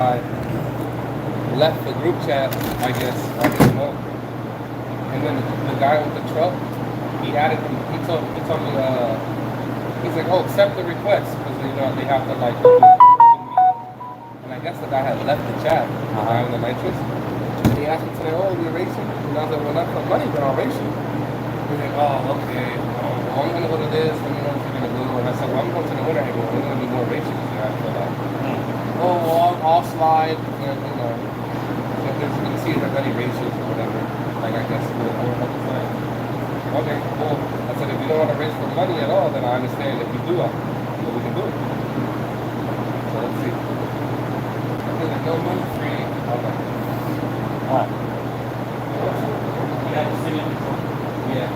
I left the group chat, I guess, I didn't know. And then the guy with the truck, he added, he told me, he's like, oh, accept the request, because, they have to, like, do it. And I guess the guy had left the chat, the guy in the nitrous. And he asked me today, oh, we're racing? And I was like, well, not for money, but I'll race you. He's like, oh, okay, well, I'm going to go to this, let me know if you're going to go. And I said, well, I'm going to the winter angle, there's going to be more races there after that. Oh, well, I'll slide, and, if there's, you can see if there's any races or whatever, like, I guess, okay, cool. I said, if you don't want to race for money at all, then I understand. If you do, we can do it. So let's see. He's like, no money free. Okay. What? You got to sing it before? Yeah.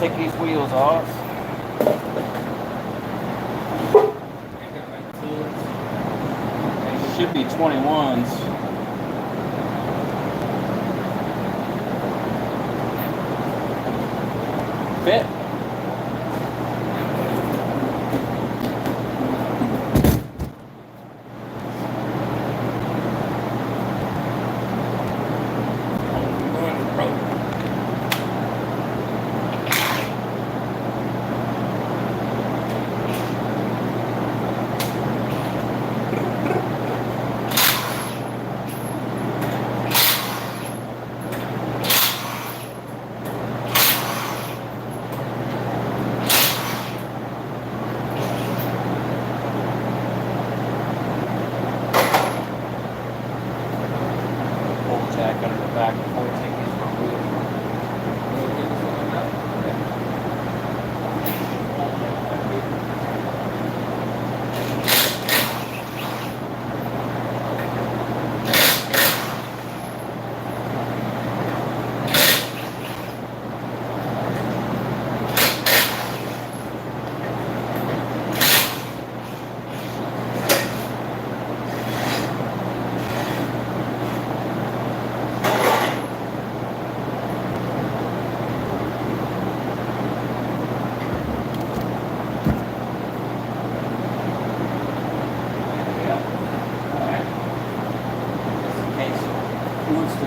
Take these wheels off. They should be 21s. Fit.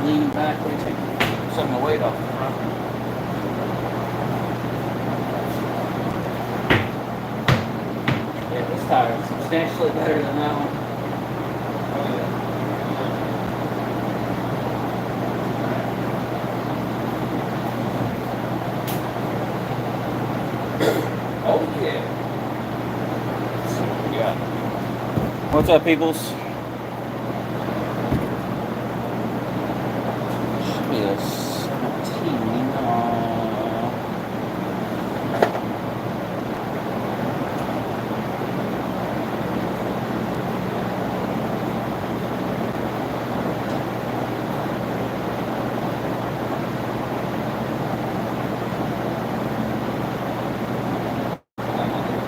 lean back where you take some of the weight off the front. Yeah, this tire is substantially better than that one. Oh yeah. Yeah. What's up, peoples? Should be a 17.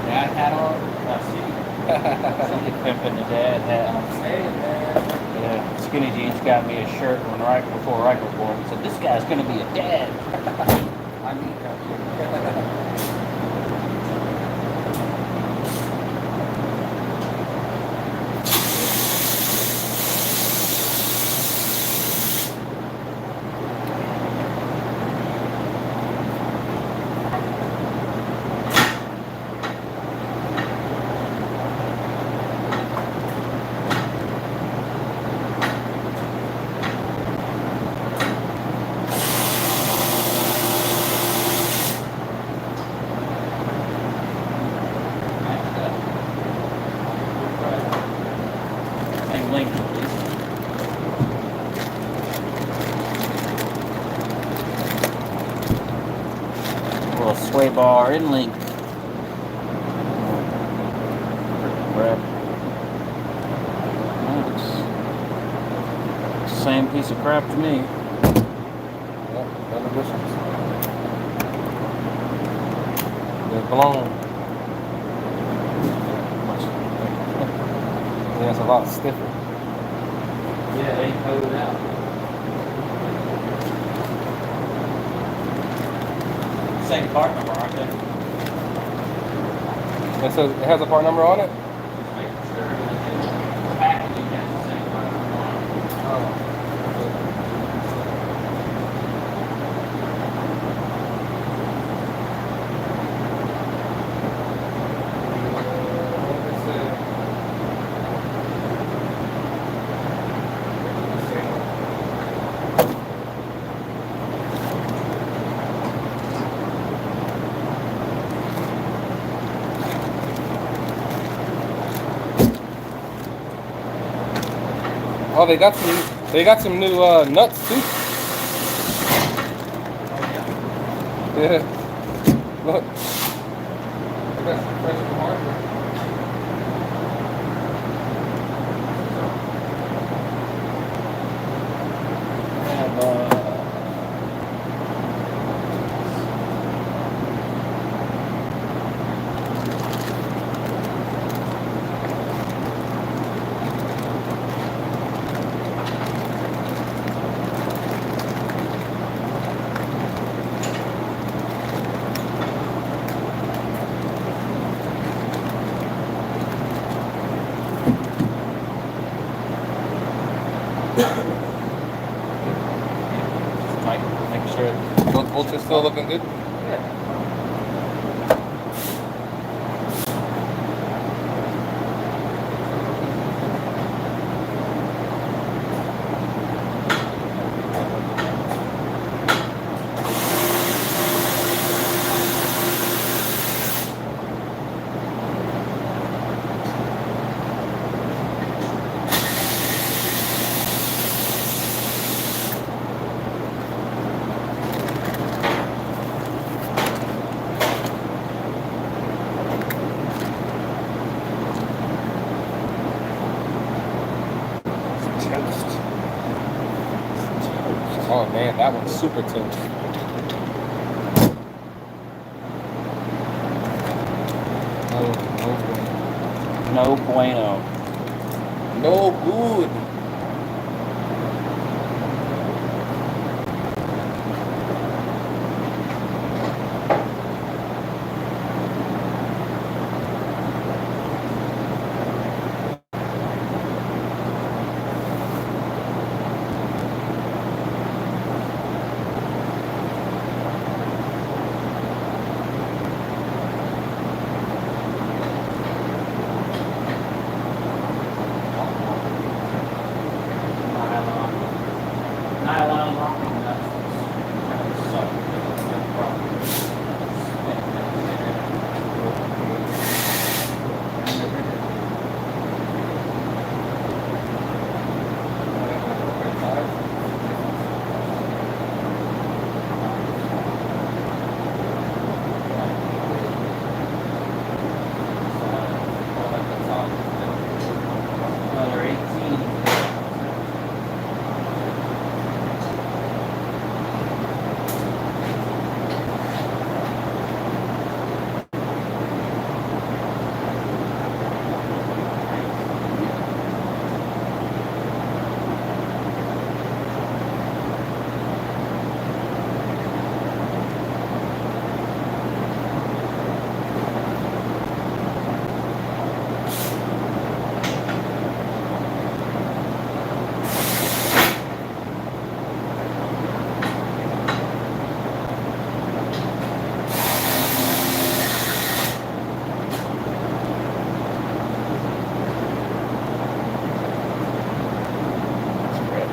Dad hat on. I see. Somebody pimping the dad hat on. Hey man. Yeah, Skinny Jeans got me a shirt when before Riker was born. He said, "This guy's gonna be a dad." I need that. Same length at least. A little sway bar in length. Grab. Same piece of crap to me. Yep, another bushings. They're blown. Yeah, it's a lot stiffer. Yeah, they coated out. Same part number, aren't they? It says it has a part number on it. Just making sure that the packaging has the same part number on it. Oh. Oh, they got some new nuts too. Yeah. Look. They got some fresh hardware. Make sure. Those bolts are still looking good. Yeah. Oh man, that one's super tough. No bueno. No good.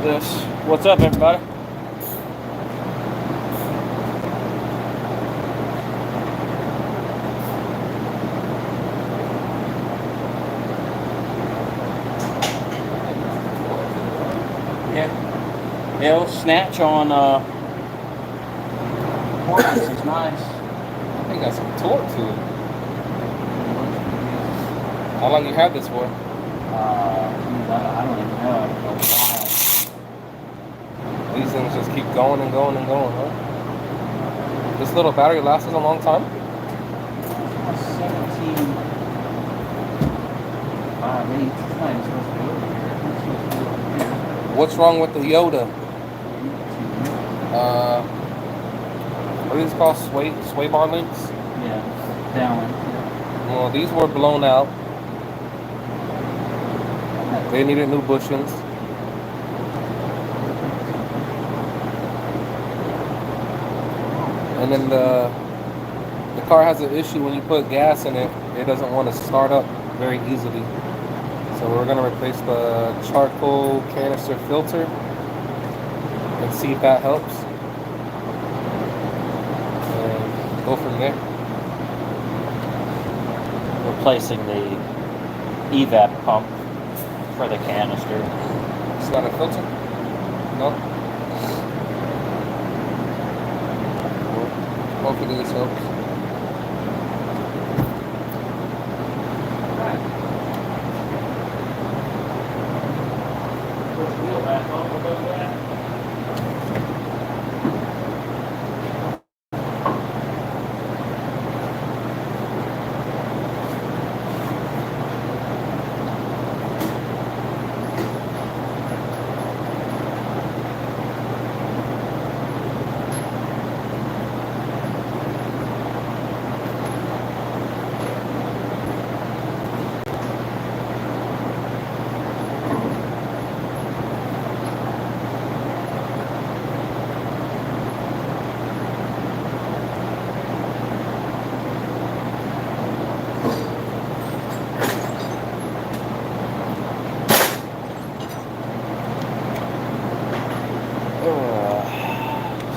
this. What's up, everybody? Yeah. Yeah, it'll snatch on horses is nice. I think got some torque to it. How long you had this for? I don't even know. I don't know why. These things just keep going and going and going, huh? This little battery lasts us a long time? 17. 5/8. It's not even supposed to be over here. It's supposed to be over here. What's wrong with the Yoda? What are these called? Sway bar links? Yeah, down. Well, these were blown out. They needed new bushings. And then the car has an issue when you put gas in it. It doesn't want to start up very easily. So we're going to replace the charcoal canister filter and see if that helps. And go from there. Replacing the evap pump for the canister. It's not a filter? No? Hopefully this helps.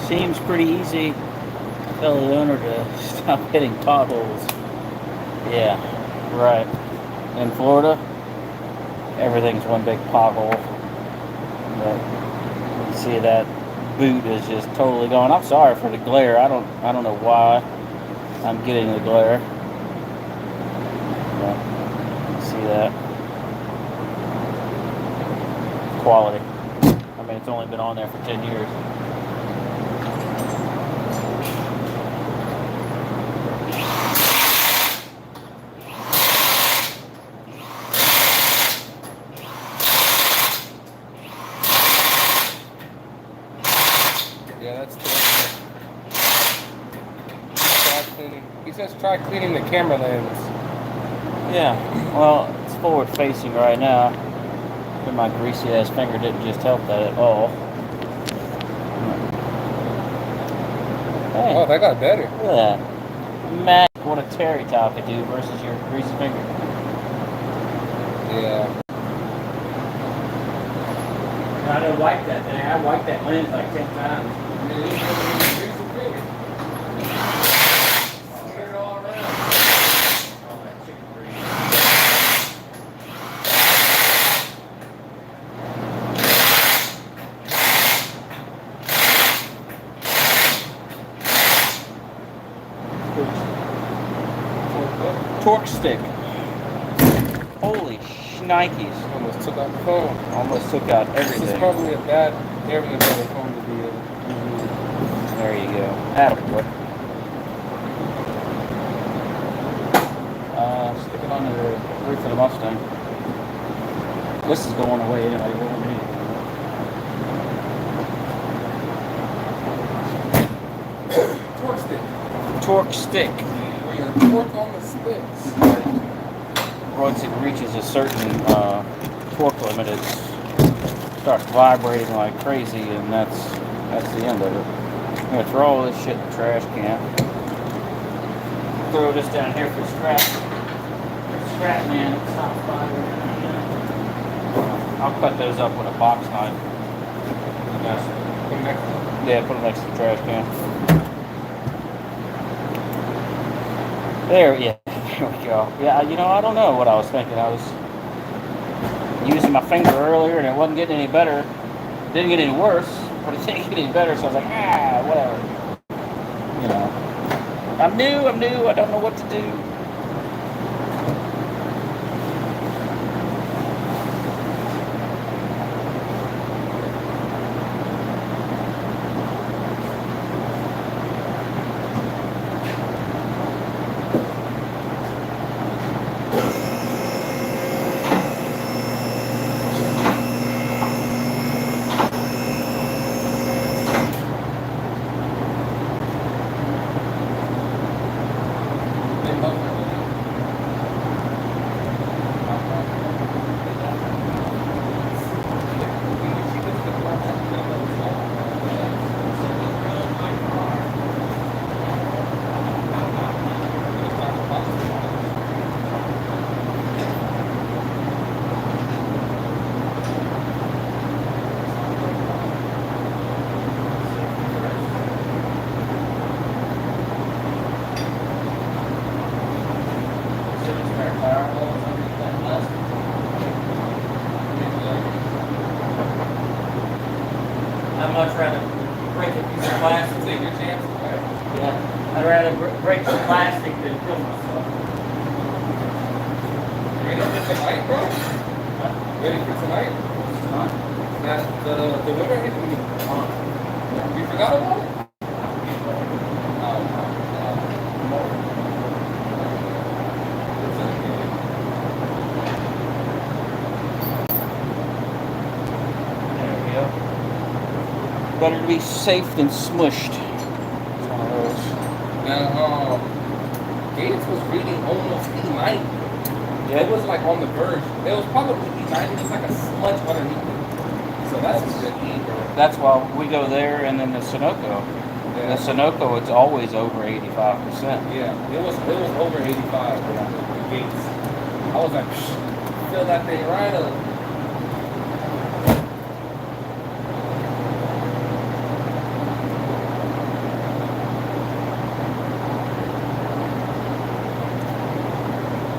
Seems pretty easy. Tell the owner to stop hitting potholes. Yeah, right. In Florida, everything's one big pothole. But you see that boot is just totally gone. I'm sorry for the glare. I don't know why I'm getting the glare. But see that quality. I mean, it's only been on there for 10 years. Yeah, that's terrible. Try cleaning. He says try cleaning the camera lens. Yeah, well, it's forward facing right now. And my greasy ass finger didn't just help that at all. Hey, Oh, that got better. look at that. Man, what a terry towel could do versus your greasy finger. Yeah. I didn't wipe that thing. I wiped that lens like 10 times. Smear it all around. All that chicken grease. Torque stick. Holy shnikes. Almost took out the phone. Almost took out This everything. is probably a bad area for the phone to be in. There you go. Attaboy. Stick it on the roof of the Mustang. This is going away anyway. We don't need it. Torque stick. Torque stick. Where you torque on the sticks. Once it reaches a certain torque limit, it starts vibrating like crazy, and that's the end of it. I'm gonna throw all this shit in the trash can. Throw this down here for scrap. Scrap man, it stops vibrating. I'll cut those up with a box knife. Put next to it. Yeah, put them next to the trash can. There, yeah, there we go. Yeah, you know, I don't know what I was thinking. I was using my finger earlier and it wasn't getting any better. Didn't get any worse, but it didn't get any better, so I was like, whatever. You know. I'm new, I don't know what to do. I'd much rather break a piece of plastic. Take your chances, right? Yeah, I'd rather break some plastic than kill myself. Ready for tonight, bro? Ready for tonight? That the winter hit me. You forgot about it? There we go. Better to be safe than smushed. It's one of those. Now, Gates was reading almost E90. Yeah. It was like on the verge. It was probably E90, just like a smudge underneath it. So that's a good E, bro. That's why we go there, and then the Sunoco. Yeah. The Sunoco, it's always over 85%. Yeah, it was over 85 bro, the Gates. I was like, psh, fill that thing right up.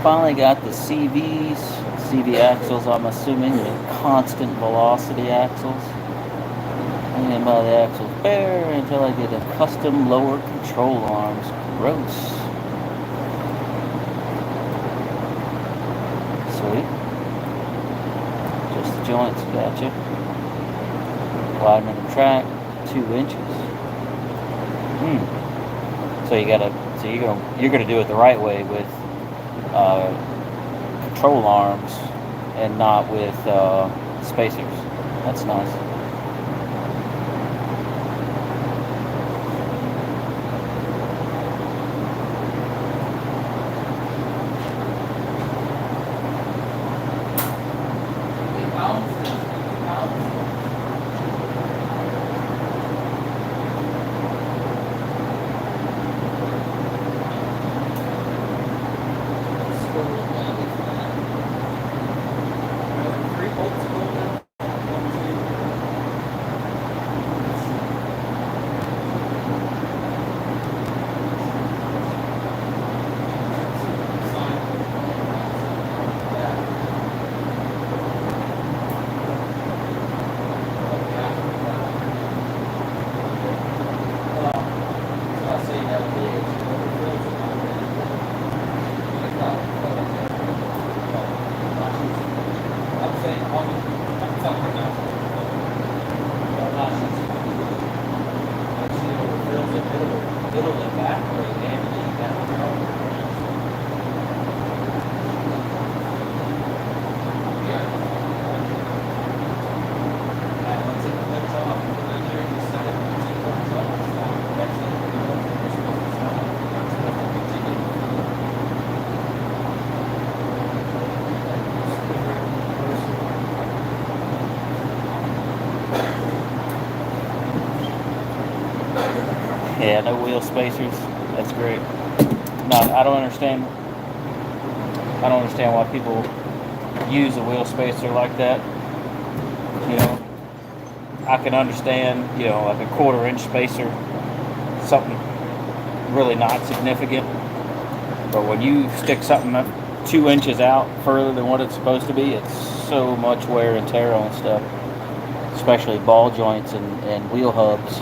Finally got the CV axles, I'm assuming, the constant velocity axles. I'm gonna buy the axles bare until I get a custom lower control arms. Gross. Sweet. Just the joints, gotcha. Widening the track, 2 inches. So you're gonna do it the right way with control arms and not with spacers. That's nice. Yeah, no wheel spacers. That's great. No, I don't understand. I don't understand why people use a wheel spacer like that. You know, I can understand, you know, like a 1/4 inch spacer, something really not significant. But when you stick something up 2 inches out further than what it's supposed to be, it's so much wear and tear on stuff, especially ball joints and wheel hubs.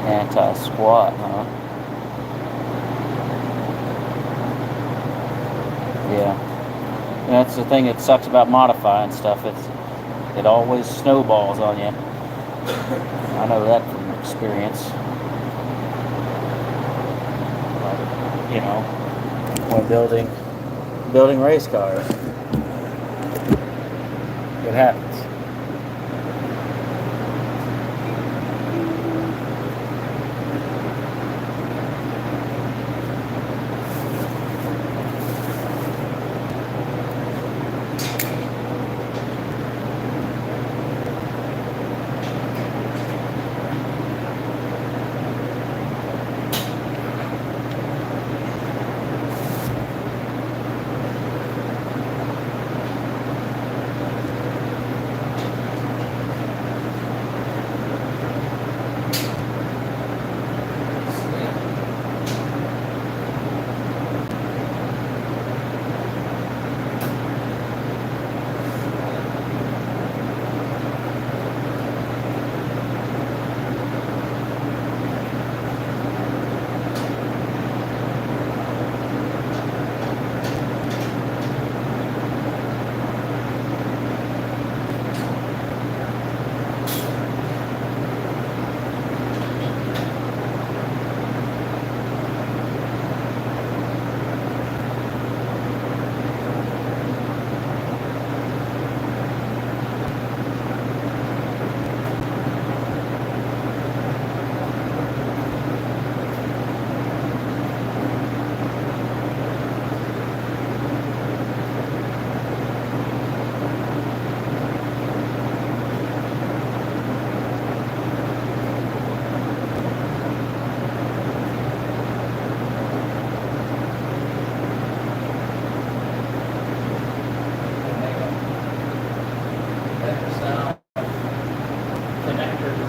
Anti-squat, huh? Yeah. And that's the thing that sucks about modifying stuff. It always snowballs on you. I know that from experience. You know, when building race cars, it happens.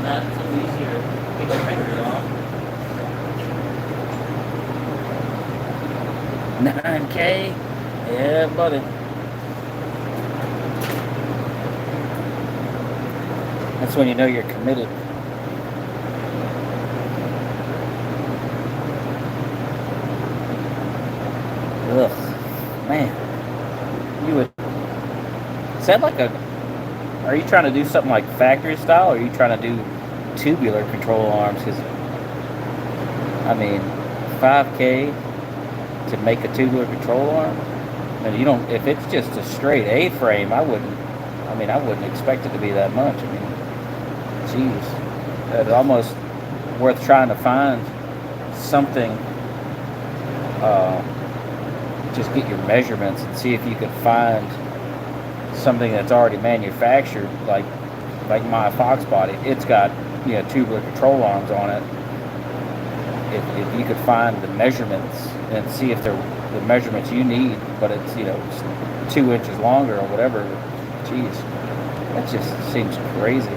Not so easier to get your fingers on. 9K? Yeah, buddy. That's when you know you're committed. Ugh. Man. You would... Is that like a... Are you trying to do something like factory style, or are you trying to do tubular control arms? Because, I mean, 5K to make a tubular control arm? And you don't... If it's just a straight A-frame, I wouldn't expect it to be that much. I mean, geez. It's almost worth trying to find something... just get your measurements and see if you could find something that's already manufactured, like my Fox body. It's got, you know, tubular control arms on it. If you could find the measurements and see if they're the measurements you need, but it's, you know, 2 inches longer or whatever, geez, that just seems crazy.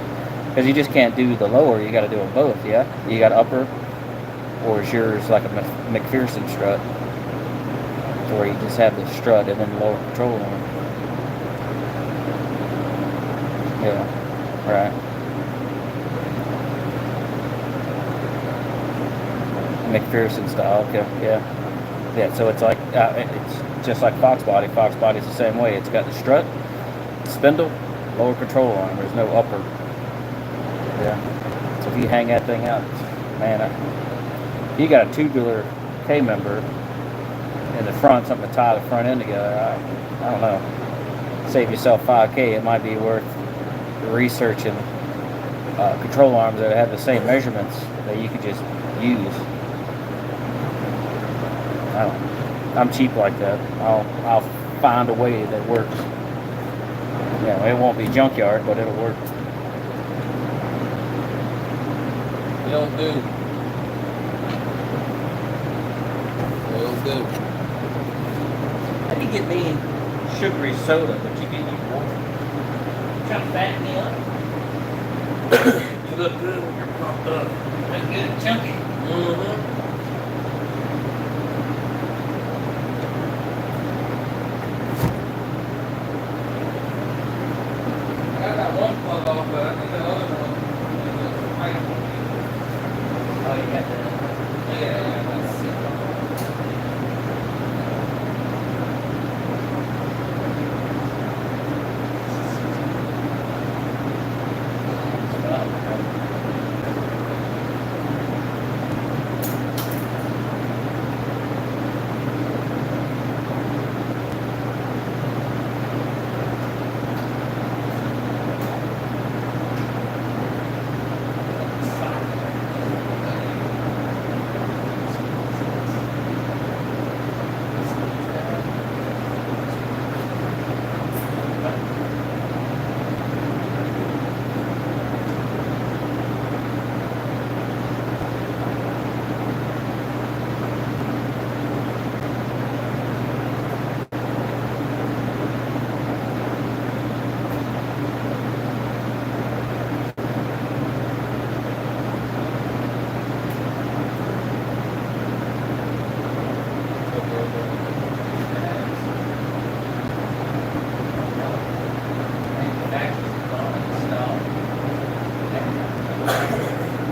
Because you just can't do the lower, you got to do them both. Yeah, you got upper, or is yours like a McPherson strut, where you just have the strut and then the lower control arm? Yeah, right. McPherson style, okay, yeah. Yeah, so it's like, it's just like Fox body. Fox body's the same way. It's got the strut, spindle, lower control arm. There's no upper. Yeah. So if you hang that thing out, man, you got a tubular K-member in the front, something to tie the front end together. I don't know. Save yourself 5K. It might be worth researching control arms that have the same measurements that you could just use. I don't know. I'm cheap like that. I'll find a way that works. Yeah, it won't be junkyard, but it'll work. It'll do. It'll do. How do you get me sugary soda, but you can use water. Trying to fatten me up. You look good when you're pumped up. Look good, chunky. Mm-hmm. I got that one plug off, but I think the other one is tight. Oh, you got the. Yeah, that's it.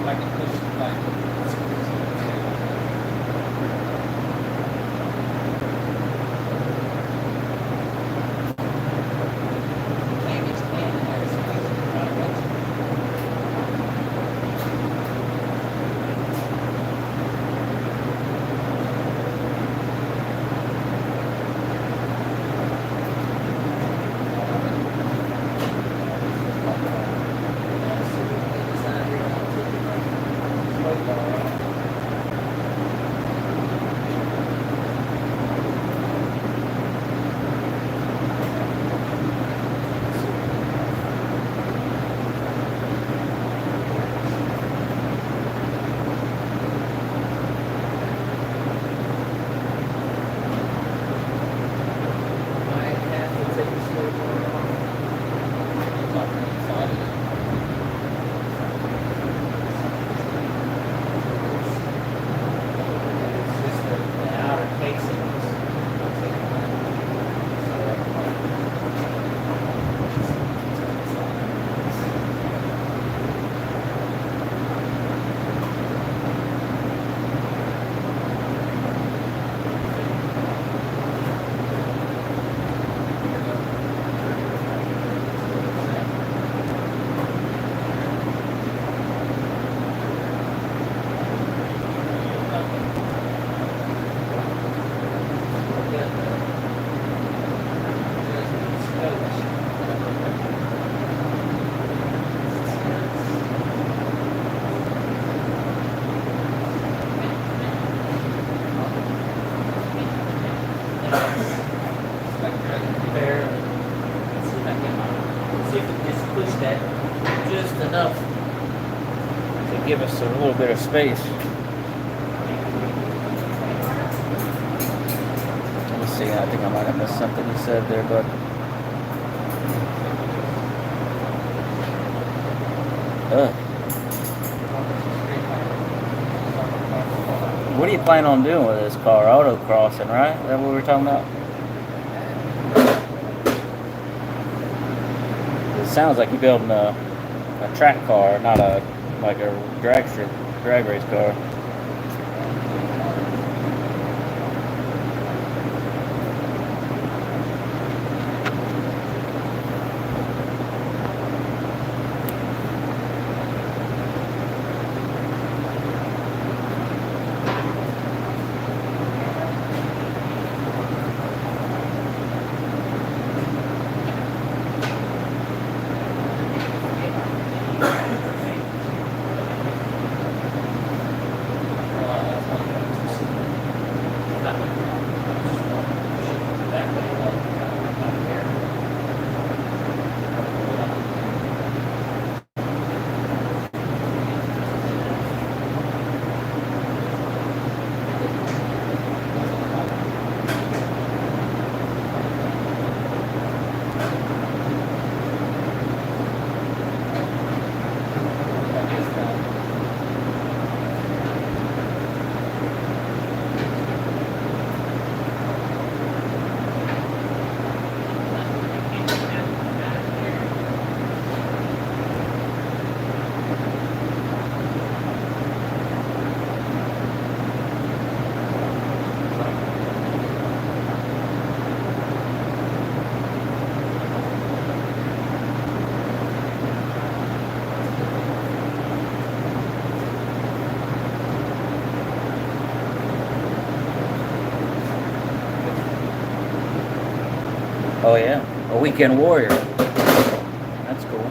Like it pushes, Enough. To give us a little bit of space. Let me see, I think I might have missed something you said there, but what do you plan on doing with this car? Autocrossing, right? Is that what we were talking about? It sounds like you're building a track car, not a drag race car. Oh yeah, a weekend warrior. That's cool.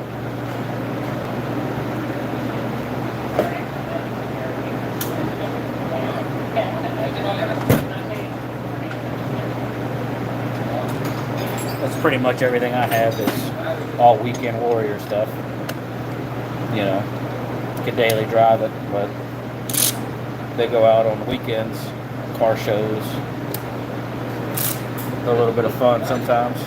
That's pretty much everything I have is all weekend warrior stuff. You know, could daily drive it, but they go out on the weekends, car shows, a little bit of fun sometimes.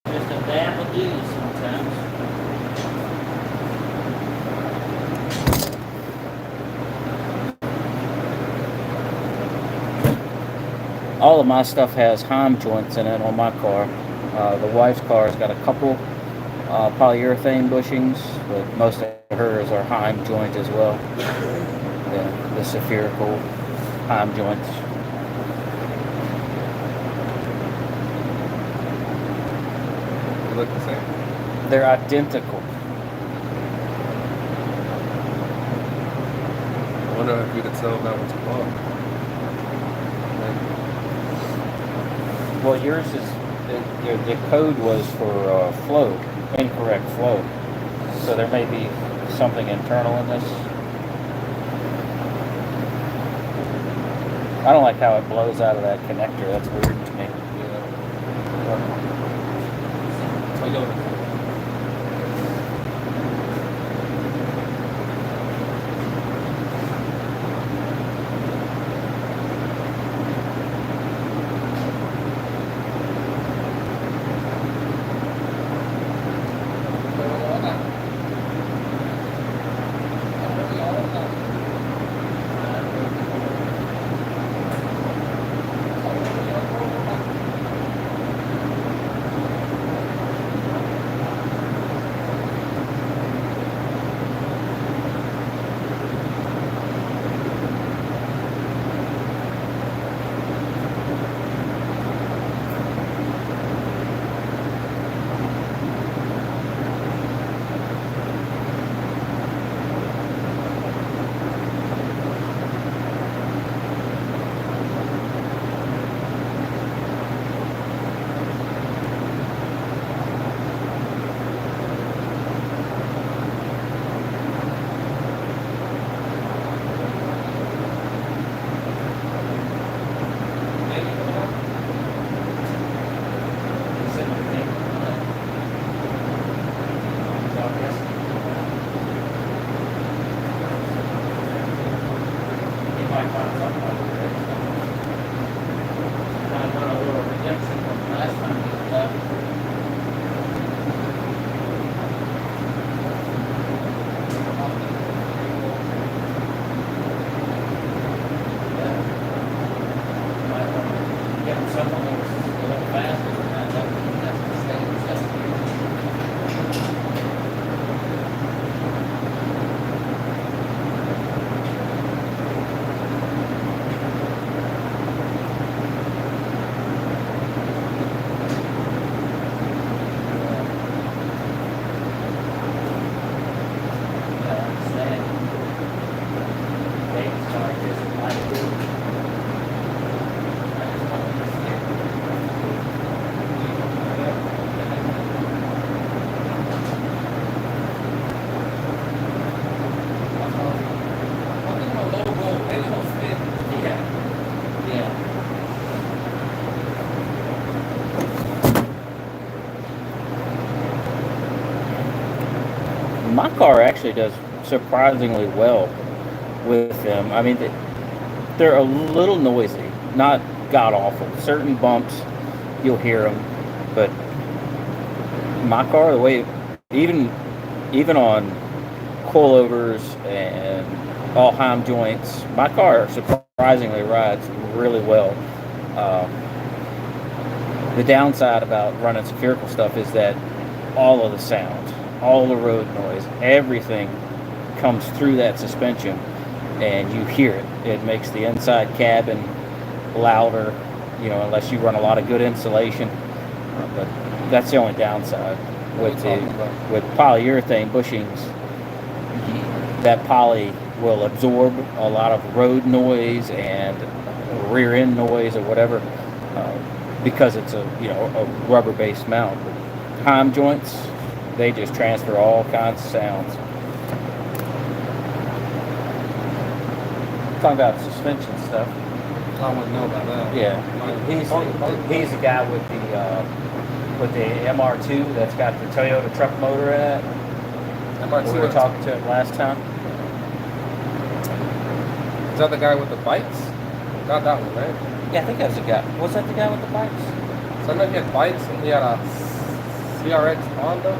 Just a dab of these sometimes. All of my stuff has Heim joints in it on my car. The wife's car has got a couple polyurethane bushings, but most of hers are Heim joint as well. The spherical Heim joints. They look the same. They're identical. I wonder if you could tell that one's clogged. Well, yours is the code was for flow, incorrect flow. So there may be something internal in this. I don't like how it blows out of that connector. That's weird to me. Toyota. Yeah. My car actually does surprisingly well with them. I mean, they're a little noisy, not god awful. Certain bumps, you'll hear them, but my car, the way, even on coilovers and all Heim joints, my car surprisingly rides really well. Uh, the downside about running spherical stuff is that all of the sound, all the road noise, everything comes through that suspension, and you hear it. It makes the inside cabin louder, unless you run a lot of good insulation. But that's the only downside with with polyurethane bushings. That poly will absorb a lot of road noise and rear end noise or whatever, because it's a rubber based mount. But Heim joints, they just transfer all kinds of sounds. Talking about suspension stuff. I wouldn't know about that. Yeah, he's the guy with the MR2 that's got the Toyota truck motor in it. MR2. We were talking to him last time. Is that the guy with the bikes? Not that one, right? Yeah, I think that's the guy. Was that the guy with the bikes? So I know he had bikes and he had a CRX Honda.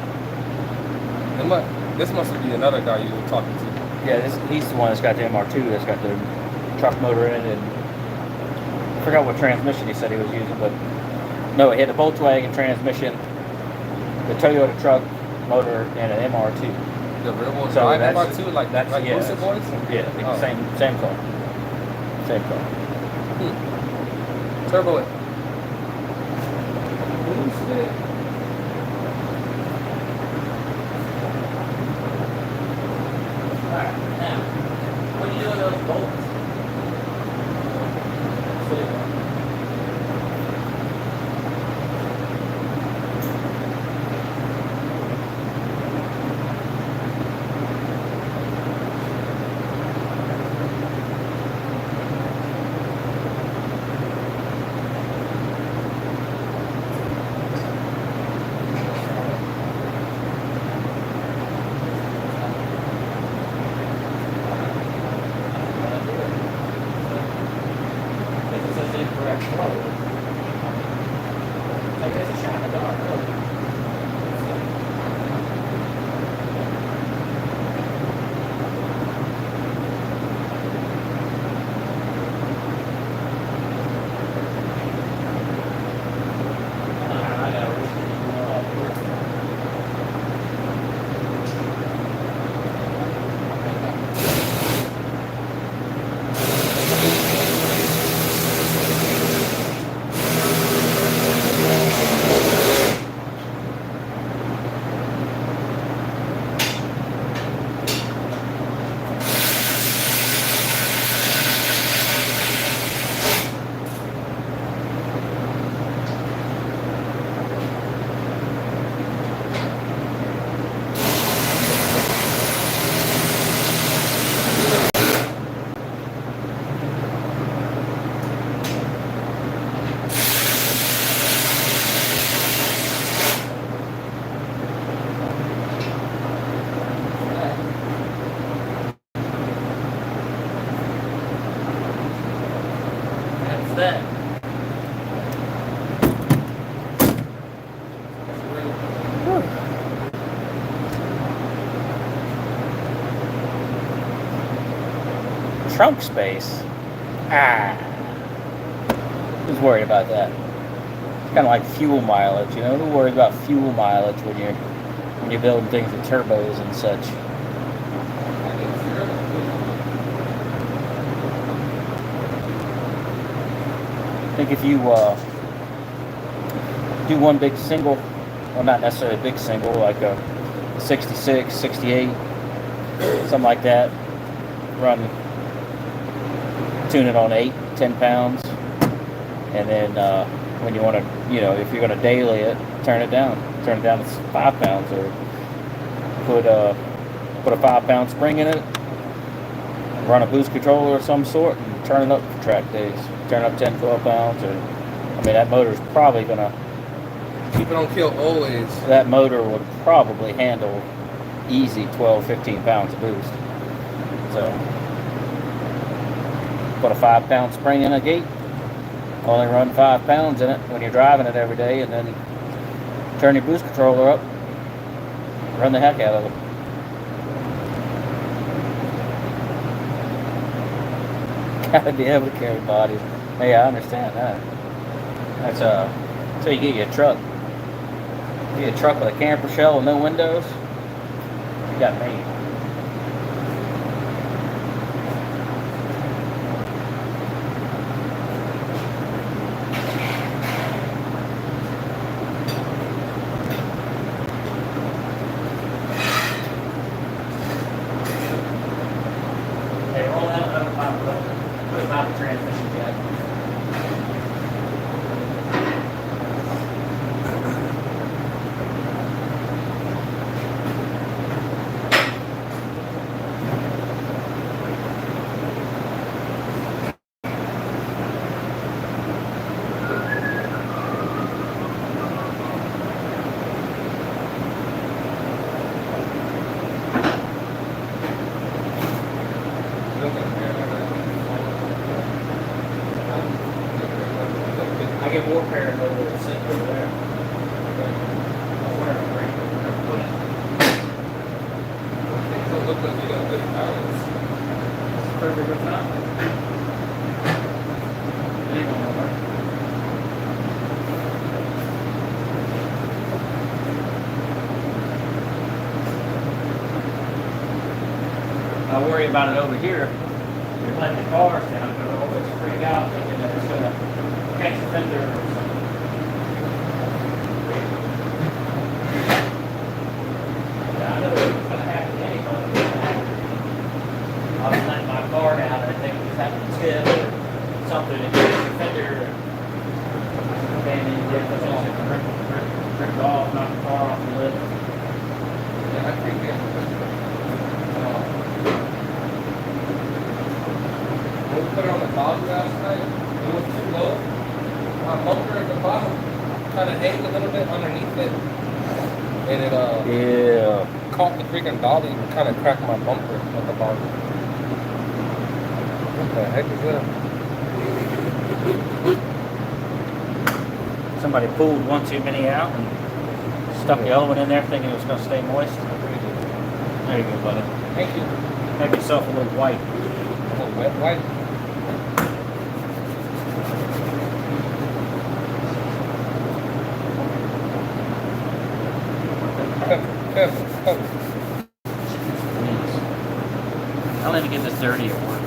This must be another guy you were talking to. Yeah, he's the one that's got the MR2 that's got the truck motor in it. And I forgot what transmission he said he was using, but no, it had a Volkswagen transmission, the Toyota truck motor, and an MR2. The real one, So drive that's- MR2 like that's- yeah, Booster Boys? Yeah, Oh. same car. Same car. Turbo it. Alright, now, what do you do with those bolts? This is incorrect flow. I guess a shot in the dark. Look. I gotta reach it up here. That's that. Trunk space. Who's worried about that? It's kind of like fuel mileage, Who worries about fuel mileage when you're building things with turbos and such? I think if you do one big single, well, not necessarily a big single, like a 66, 68, something like that, tune it on 8-10 pounds, and then when you want to, if you're going to daily it, turn it down to 5 pounds, or put a 5-pound spring in it, run a boost controller of some sort, and turn it up for track days. turn up 10, 12 pounds, or I mean that motor's probably gonna. Keep it on kill always. That motor would probably handle easy 12, 15 pounds of boost. So put a 5-pound spring in a gate. Only run 5 pounds in it when you're driving it every day, and then turn your boost controller up. Run the heck out of it. Gotta be able to carry bodies. Hey, I understand that. That's so you get your truck. You get a truck with a camper shell with no windows. You got me. Hey, roll that up about the transmission jack. I get more paranoid with it sitting over there. Things don't look like you got good balance. Perfect with that. I worry about it over here. You're letting the cars down, but I'll always freak out thinking that it's gonna catch the fender or something. Yeah, I know it's gonna happen anyway. I was letting my car down and I think it was having a tip or something and catch the fender. And then it ripped off, knocked the car off the lid. Yeah, I think when we put it on the dog last night, it was too low. My bumper at the bottom kind of hangs a little bit underneath it. And it Yeah. caught the freaking dolly and kind of cracked my bumper at the bottom. What the heck is that? Somebody pulled one too many out and stuck the other one in there thinking it was going to stay moist. There you go, buddy. Thank you. Have yourself a little white. A little wet wipe. I'll let me get this dirty at work.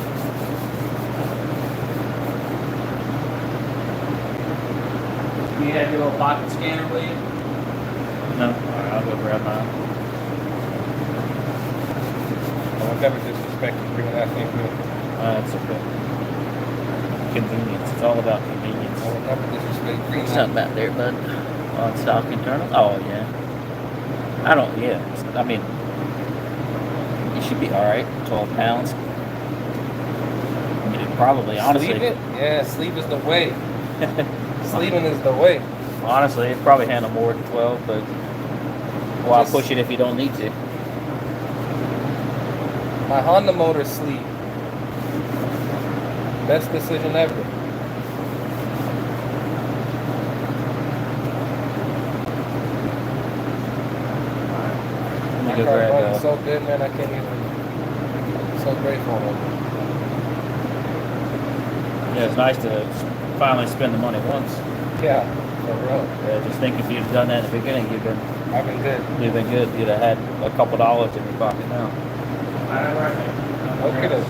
You have your little pocket scanner with you? No? Alright, I'll go grab mine. I would never disrespect you bringing that thing here. That's okay. Convenience. It's all about convenience. I would never disrespect bringing that. Something back there, bud. On stock internal? Oh, yeah. I don't, yeah. I mean, you should be alright. 12 pounds. I mean, it probably, honestly. Sleeve it? Yeah, sleeve is the way. Sleeving is the way. Honestly, it'd probably handle more than 12, but why Just- push it if you don't need to? My Honda motor sleeve. Best decision ever. Let me My go car grab running so good, man. I can't even. I'm so grateful. Yeah, it's nice to finally spend the money once. Yeah, for real. Yeah, just think if you'd done that in the beginning, I've been good. you've been good. You'd have had a couple dollars in your pocket now. Okay, then.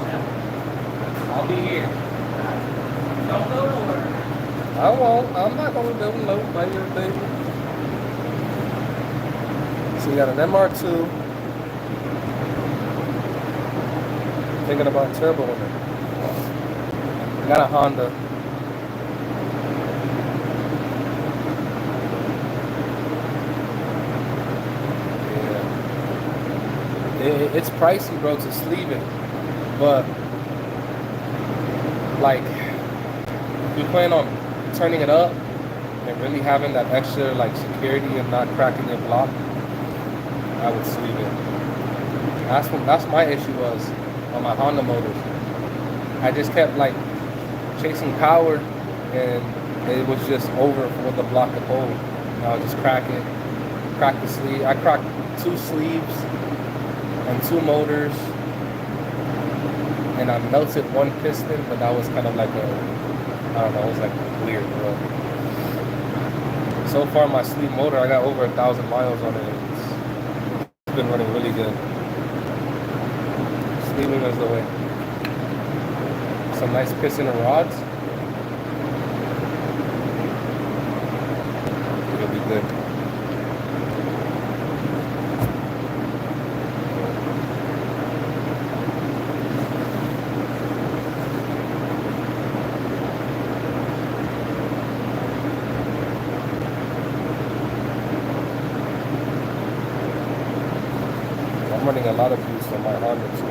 I'll be here. Don't go nowhere. I won't. I'm not gonna go no baby. So you got an MR2. Thinking about turbo in it. Got a Honda. Yeah. It's pricey, bro, to sleeve it, but like we plan on turning it up and really having that extra like security and not cracking your block, I would sleeve it. That's my issue was on my Honda motors. I just kept like chasing power, and it was just over for the block to hold. And I would just crack the sleeve. I cracked 2 sleeves and 2 motors, and I melted 1 piston, but that was kind of like I don't know, it was like weird, bro. So far, my sleeve motor, I got over 1,000 miles on it. It's been running really good. Sleeving is the way. Some nice piston and rods. It'll be good. I'm running a lot of boost on my Honda too.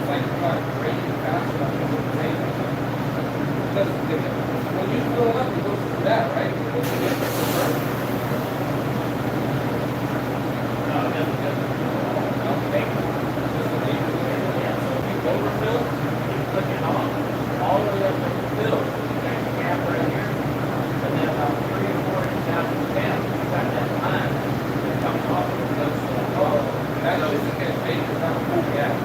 like it's not raining fast enough to put the tank in. Because when you fill it up, it goes through that, right? It goes through this first. No, it doesn't go through the tank. Just the tank. Yeah, so if you overfill, you click it on all the way up to the fill. You got a gap right here. And then about 3 or 4 inches down from the pan, you got that line that comes off and it goes to the wall. That's just to get bait, it's not a full gas.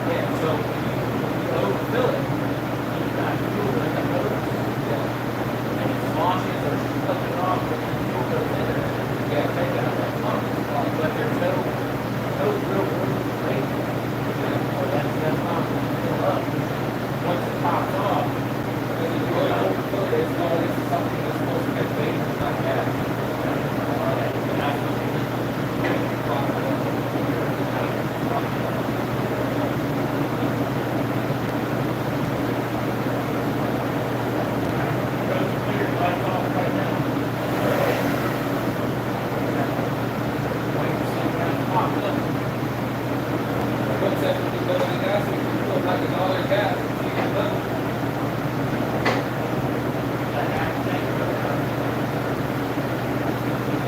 Yeah, so if you overfill it, you've got fuel in the hose. And it launches or click it off and the fuel goes in there. You gotta take out that pump. But there's no real room to break it. Or that's not fill up. Once it pops off, Because if you really overfill it, it's going into something that's supposed to get bait, it's not gas. What's that? If you go to the gas, you can put like $1 gas, you can put it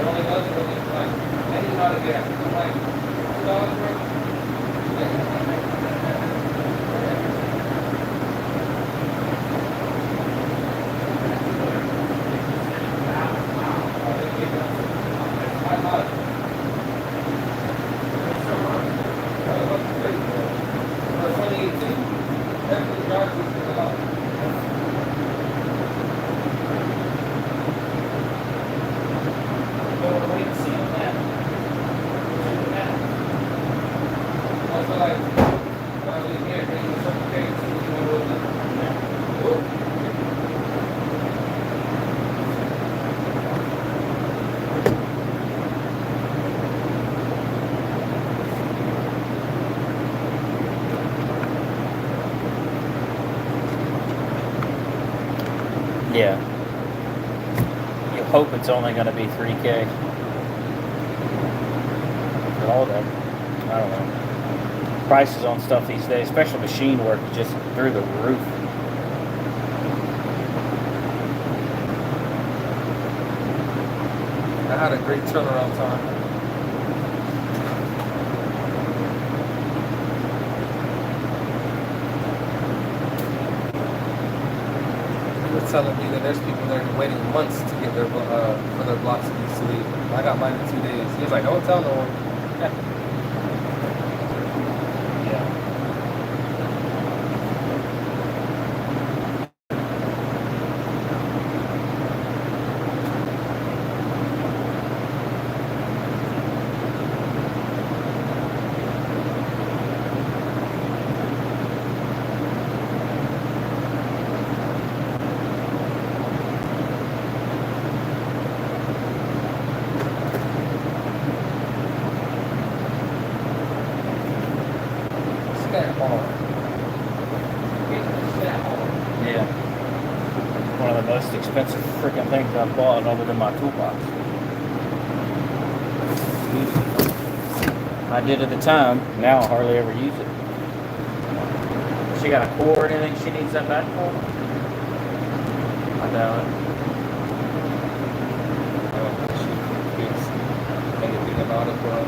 only does it when it's like any amount of gas. It's like $2 worth. Yeah. You hope it's only going to be 3K. But all that, I don't know. Prices on stuff these days, especially machine work, is just through the roof. I had a great turnaround time. They're telling me that there's people there waiting months to get their for their blocks to be sleeved. I got mine in 2 days. He was like, "Don't tell no one." Yeah. One of the most expensive freaking things I've bought other than my toolbox. I did at the time. Now I hardly ever use it. She got a core or anything she needs that back for? I doubt it. I don't think she thinks anything about it, bro.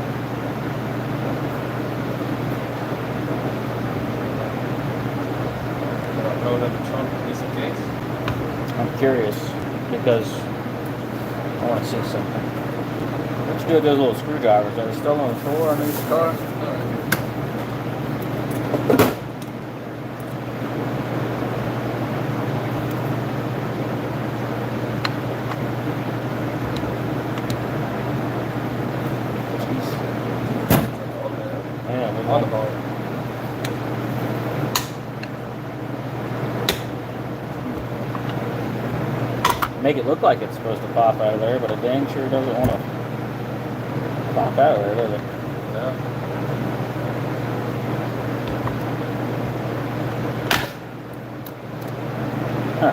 Throw it in the trunk just in case. I'm curious because I want to see something. What you do with those little screwdrivers? Are they still on the floor underneath the car? On the ball. Make it look like it's supposed to pop out of there, but it dang sure doesn't want to pop out of there, does it? Yeah. Huh.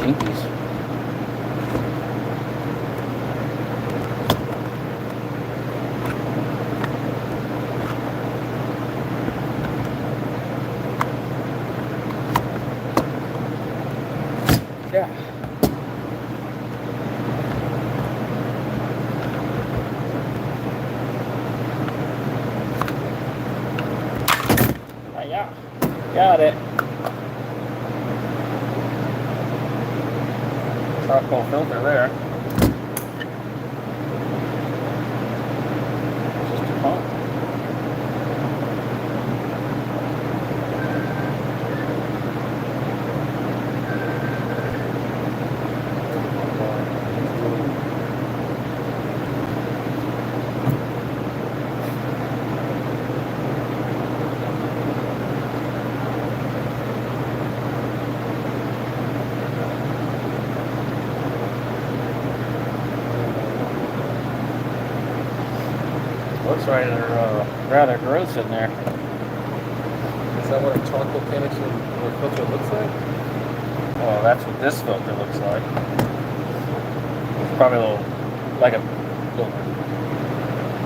Jinkies. Yeah. Got it. Charcoal filter there. Just a pump. Looks rather gross in there. Is that what a charcoal canister or filter looks like? Well, that's what this filter looks like. It's probably a little, like a little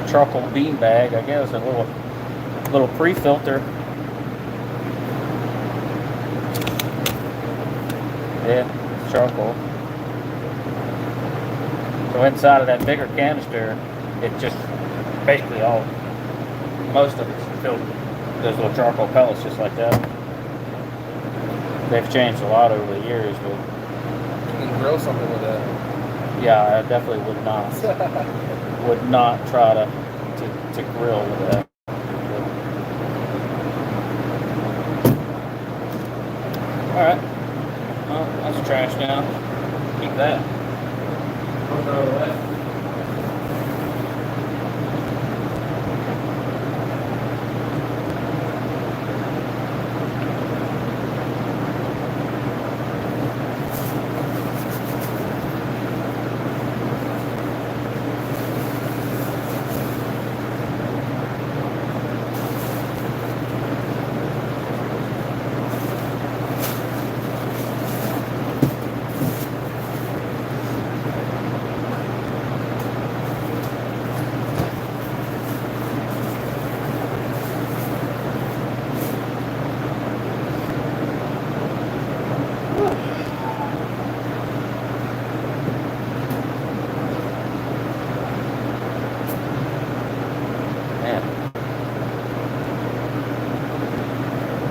charcoal bean bag, I guess, a little pre-filter. Yeah, it's charcoal. So inside of that bigger canister, it just basically most of it's filled with those little charcoal pellets just like that. They've changed a lot over the years, but You can grill something with that. yeah, I definitely would not try to grill with that. Alright. Well, that's trash now. Keep that. Put it out of the way.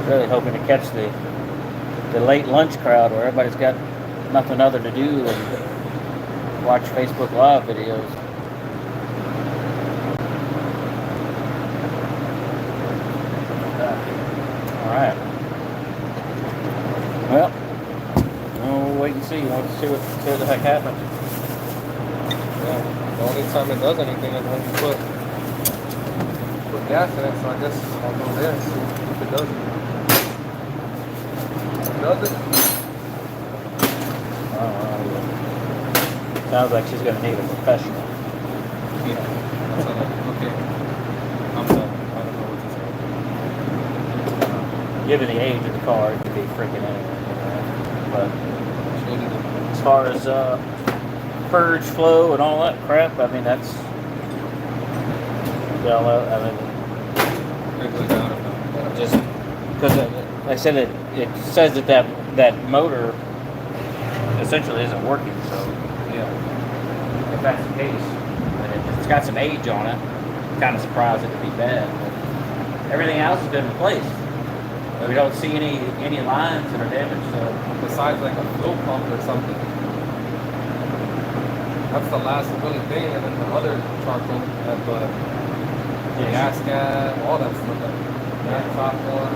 Really hoping to catch the late lunch crowd where everybody's got nothing other to do than watch Facebook Live videos. Alright. Well, we'll wait and see. We'll see what the heck happens. Yeah. The only time it does anything is when you put gas in it, so I guess I'll go there and see if it does it. Does it? Sounds like she's gonna need a professional. Yeah. That's okay. I'm done. I don't know what to say. Given the age of the car, it could be freaking anything, you know. But as far as purge flow and all that crap, I mean that's just because like I said it says that motor essentially isn't working, so yeah, if that's the case, and it's got some age on it, I'm kind of surprised it could be bad. But everything else has been replaced. We don't see any lines that are damaged, so besides like a fuel pump or something. That's the last really thing, and then the other charcoal have gas cap, all that stuff. That top one,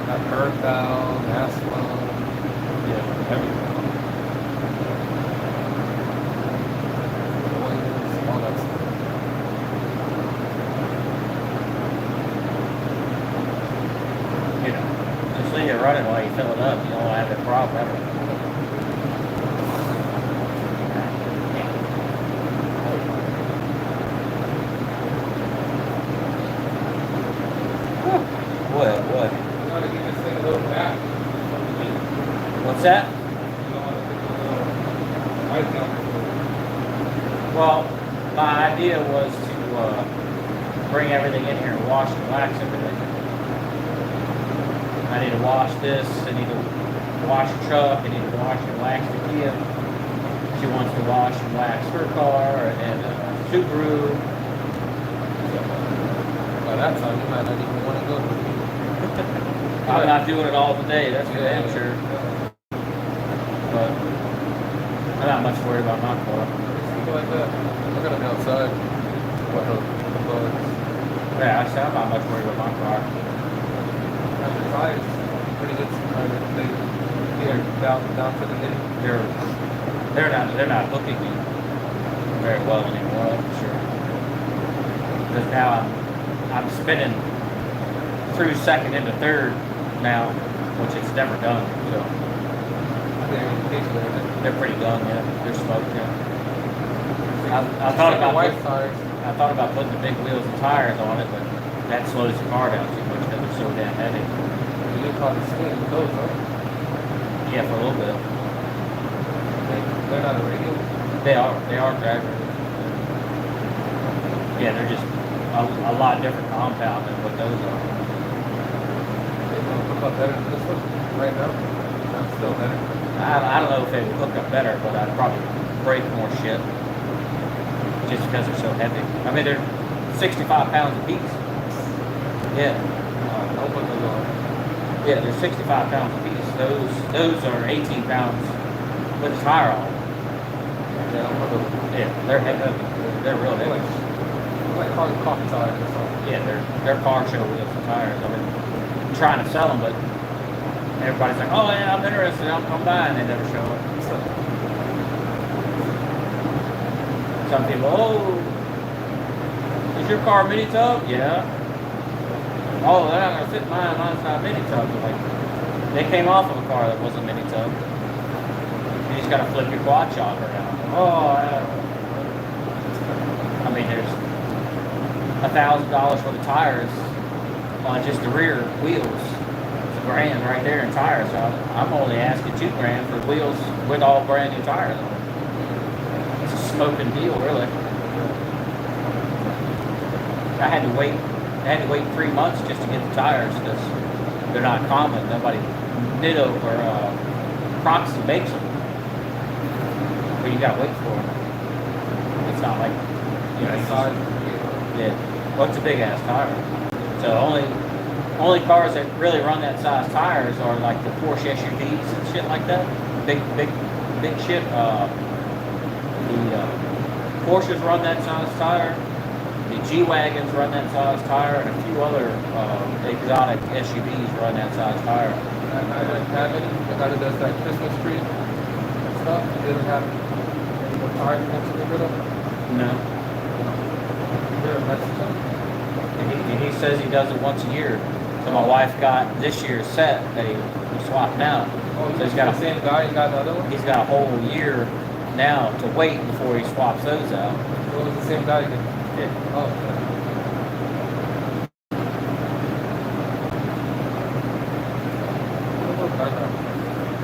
that bird valve, gas flow, yeah, everything. Oils, all that stuff. you know, just leave it running while you fill it up. You don't have that problem ever. What? You want to give this thing a little back. What's that? You don't want to put a little white down. Well, my idea was to bring everything in here and wash and wax everything. I need to wash this, I need to wash the truck, I need to wash and wax the Kia. She wants to wash and wax her car and Subaru. By that time, you might not even want to go. I'm not doing it all today, that's for damn sure. But I'm not much worried about my car. Something like that. We're gonna be outside. What the bugs? Yeah, I said I'm not much worried about my car. And the tires, pretty good. They're down to the nitty. They're not hooking me very well anymore, that's for sure. Because now I'm spinning through second into third now, which it's never done. So they're pretty done, yeah. They're smoked, yeah. I thought about putting the big wheels and tires on it, but that slows the car down too much because they're so damn heavy. You probably swing with those, huh? Yeah, for a little bit. They're not a radio. They are drag racing. Yeah, they're just a lot different compound than what those are. They don't hook up better than this one right now. That's still better. I don't know if they would hook up better, but I'd probably break more shit just because they're so heavy. I mean, they're 65 pounds a piece. Yeah. Don't put those on. Yeah, they're 65 pounds a piece. Those are 18 pounds with a tire on. Yeah, don't put those. Yeah, they're heavy. They're real heavy. Like coffee tires or something. Yeah, they're car show wheels and tires. I mean, I'm trying to sell them, but everybody's like, "Oh yeah, I'm interested. I'm buying." They never show up. Some people, "Oh, is your car mini tub?" Yeah. Oh, they're not gonna fit mine. Mine's not mini tub. Like, they came off of a car that wasn't mini tub. You just gotta flip your quad shock around. Oh, I mean, there's $1,000 for the tires on just the rear wheels. It's $1,000 right there in tires. So I'm only asking $2,000 for wheels with all brand new tires on it. It's a smoking deal, really. I had to wait 3 months just to get the tires because they're not common. Nobody Nitto or Proxy makes them, but you gotta wait for them. It's not like yeah. What's a big ass tire? So only cars that really run that size tires are like the Porsche SUVs and shit like that. Big shit. The Porsches run that size tire. The G-Wagons run that size tire, and a few other exotic SUVs run that size tire. I didn't have any. The guy that does that Christmas tree stuff, he didn't have any more tires he wants to get rid of. No. And he says he does it once a year. So my wife got this year's set that he swapped out. Oh, So he's got the same guy, he got another one? he's got a whole year now to wait before he swaps those out. It was the same guy again. Yeah. Oh.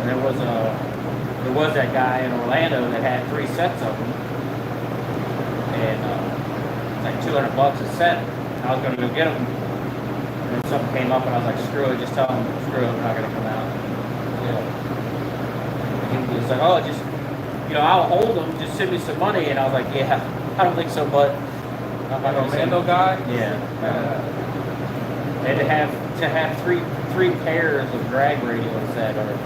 And there was that guy in Orlando that had 3 sets of them, and it's like $200 a set. I was going to go get them, and then something came up, and I was like, "Screw it, just tell him, screw it, I'm not going to come out." Yeah. And he was like, "Oh, just I'll hold them, just send me some money," and I was like, "Yeah, I don't think so, but." I'm not gonna Orlando guy? Yeah. And to have three pairs of drag radials that are,